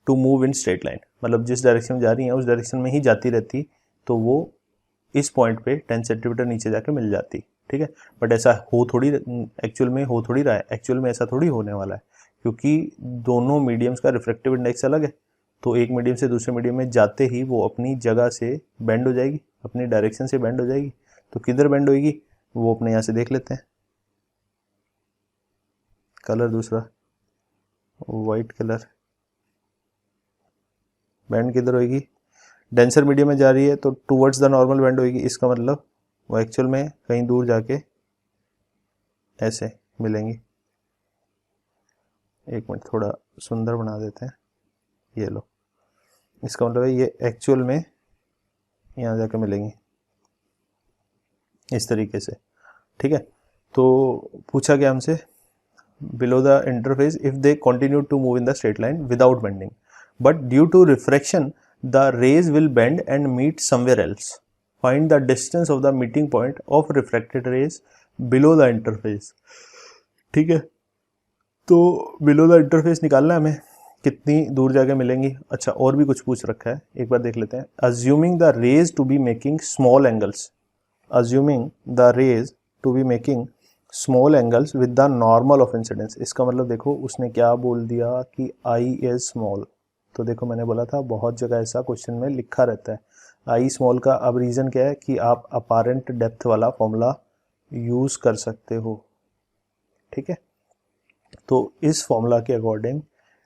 to move in straight line, मतलब जिस डायरेक्शन में जा रही है उस डायरेक्शन में ही जाती रहती, तो वो इस पॉइंट पे 10 सेंटीमीटर नीचे जाके मिल जाती, ठीक है। बट ऐसा हो थोड़ी, एक्चुअल में हो थोड़ी रहा है, एक्चुअल में ऐसा थोड़ी होने वाला है, क्योंकि दोनों मीडियम्स का रिफ्रैक्टिव इंडेक्स अलग है। तो एक मीडियम से दूसरे मीडियम में जाते ही वो अपनी जगह से बेंड हो जाएगी, अपनी डायरेक्शन से बेंड हो जाएगी। तो किधर बेंड होगी वो अपने यहाँ से देख लेते हैं। कलर दूसरा वाइट कलर, बैंड किधर होगी, डेंसर मीडियम में जा रही है तो टूवर्ड्स द नॉर्मल बैंड होगी। इसका मतलब वो एक्चुअल में कहीं दूर जाके ऐसे मिलेंगी। एक मिनट थोड़ा सुंदर बना देते हैं, ये लो, इसका मतलब है ये एक्चुअल में यहाँ जाके मिलेंगी इस तरीके से, ठीक है। तो पूछा गया हमसे below the interface if they continue to move in the straight line without bending but due to refraction the rays will bend and meet somewhere else, find the distance of the meeting point of refracted rays below the interface, ठीक है। तो बिलो द इंटरफेस निकालना है हमें, कितनी दूर जाके मिलेंगी। अच्छा और भी कुछ पूछ रखा है, एक बार देख लेते हैं। Assuming the rays to be making small angles, assuming the rays to be making small angles with the normal of incidence। इसका मतलब देखो उसने क्या बोल दिया कि I is small। तो देखो मैंने बोला था बहुत जगह ऐसा क्वेश्चन में लिखा रहता है I small का। अब रीज़न क्या है कि आप अपारेंट डेप्थ वाला फॉर्मूला यूज़ कर सकते हो, ठीक है। तो इस फॉर्मूला के अकॉर्डिंग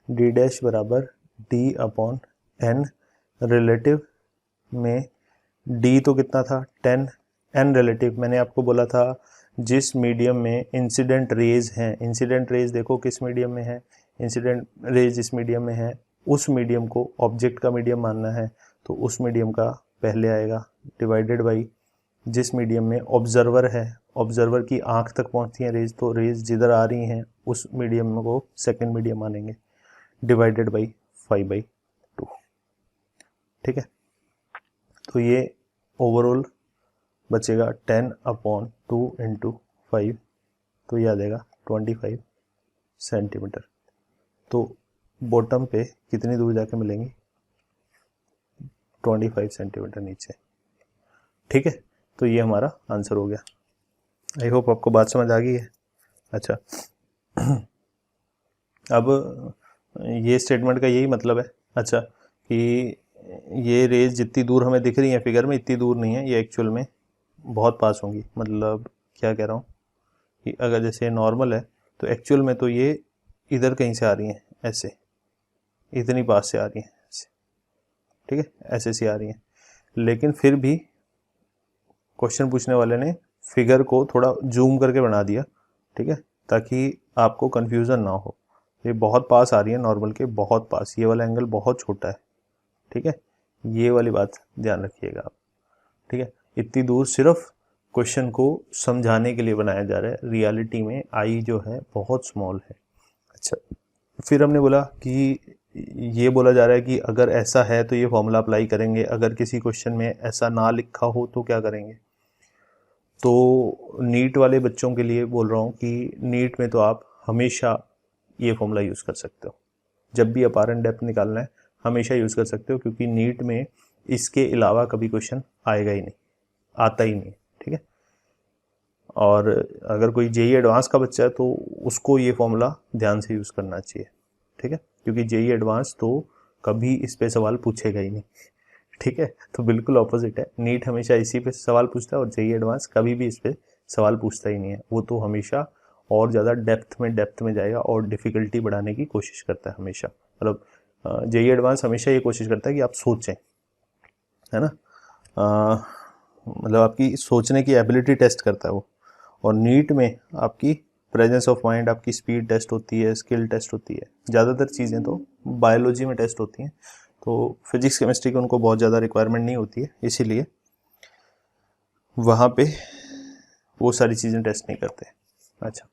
d डैश बराबर d अपॉन n, रिलेटिव में d तो कितना था 10, एन रिलेटिव मैंने आपको बोला था जिस मीडियम में इंसिडेंट रेज हैं, इंसिडेंट रेज देखो किस मीडियम में है, इंसिडेंट रेज जिस मीडियम में है उस मीडियम को ऑब्जेक्ट का मीडियम मानना है तो उस मीडियम का पहले आएगा, डिवाइडेड बाई जिस मीडियम में ऑब्जर्वर है, ऑब्जर्वर की आंख तक पहुंचती है रेज, तो रेज जिधर आ रही हैं उस मीडियम को सेकेंड मीडियम मानेंगे, डिवाइडेड बाई 5/2, ठीक है। तो ये ओवरऑल बचेगा 10/2 × 5, तो ये आ जाएगा 25 सेंटीमीटर। तो बॉटम पे कितनी दूर जाके मिलेंगी 25 सेंटीमीटर नीचे, ठीक है। तो ये हमारा आंसर हो गया। आई होप आपको बात समझ आ गई है। अच्छा अब ये स्टेटमेंट का यही मतलब है, अच्छा कि ये रेज जितनी दूर हमें दिख रही है फिगर में इतनी दूर नहीं है, ये एक्चुअल में बहुत पास होंगी। मतलब क्या कह रहा हूँ कि अगर जैसे नॉर्मल है तो एक्चुअल में तो ये इधर कहीं से आ रही हैं, ऐसे इतनी पास से आ रही हैं ऐसे, ठीक है, ऐसे से आ रही हैं। लेकिन फिर भी क्वेश्चन पूछने वाले ने फिगर को थोड़ा जूम करके बना दिया, ठीक है, ताकि आपको कन्फ्यूज़न ना हो। ये बहुत पास आ रही है नॉर्मल के, बहुत पास, ये वाला एंगल बहुत छोटा है, ठीक है, ये वाली बात ध्यान रखिएगा आप, ठीक है। इतनी दूर सिर्फ क्वेश्चन को समझाने के लिए बनाया जा रहा है, रियलिटी में आई जो है बहुत स्मॉल है। अच्छा फिर हमने बोला कि ये बोला जा रहा है कि अगर ऐसा है तो ये फॉर्मूला अप्लाई करेंगे, अगर किसी क्वेश्चन में ऐसा ना लिखा हो तो क्या करेंगे। तो नीट वाले बच्चों के लिए बोल रहा हूँ कि नीट में तो आप हमेशा ये फॉर्मूला यूज़ कर सकते हो, जब भी अपारेंट डेप्थ निकालना है हमेशा यूज़ कर सकते हो, क्योंकि नीट में इसके अलावा कभी क्वेश्चन आएगा ही नहीं, आता ही नहीं, ठीक है। और अगर कोई जेई एडवांस का बच्चा है तो उसको ये फॉर्मूला ध्यान से यूज़ करना चाहिए, ठीक है, क्योंकि जेई एडवांस तो कभी इस पे सवाल पूछेगा ही नहीं, ठीक है। तो बिल्कुल ऑपोजिट है, नीट हमेशा इसी पे सवाल पूछता है और जेई एडवांस कभी भी इस पे सवाल पूछता ही नहीं है। वो तो हमेशा और ज़्यादा डेप्थ में जाएगा और डिफ़िकल्टी बढ़ाने की कोशिश करता है हमेशा। मतलब जेई एडवांस हमेशा ये कोशिश करता है कि आप सोचें, है ना, मतलब आपकी सोचने की एबिलिटी टेस्ट करता है वो। और नीट में आपकी प्रेजेंस ऑफ माइंड, आपकी स्पीड टेस्ट होती है, स्किल टेस्ट होती है, ज़्यादातर चीज़ें तो बायोलॉजी में टेस्ट होती हैं। तो फिजिक्स केमिस्ट्री की उनको बहुत ज़्यादा रिक्वायरमेंट नहीं होती है, इसीलिए वहाँ पे वो सारी चीज़ें टेस्ट नहीं करते। अच्छा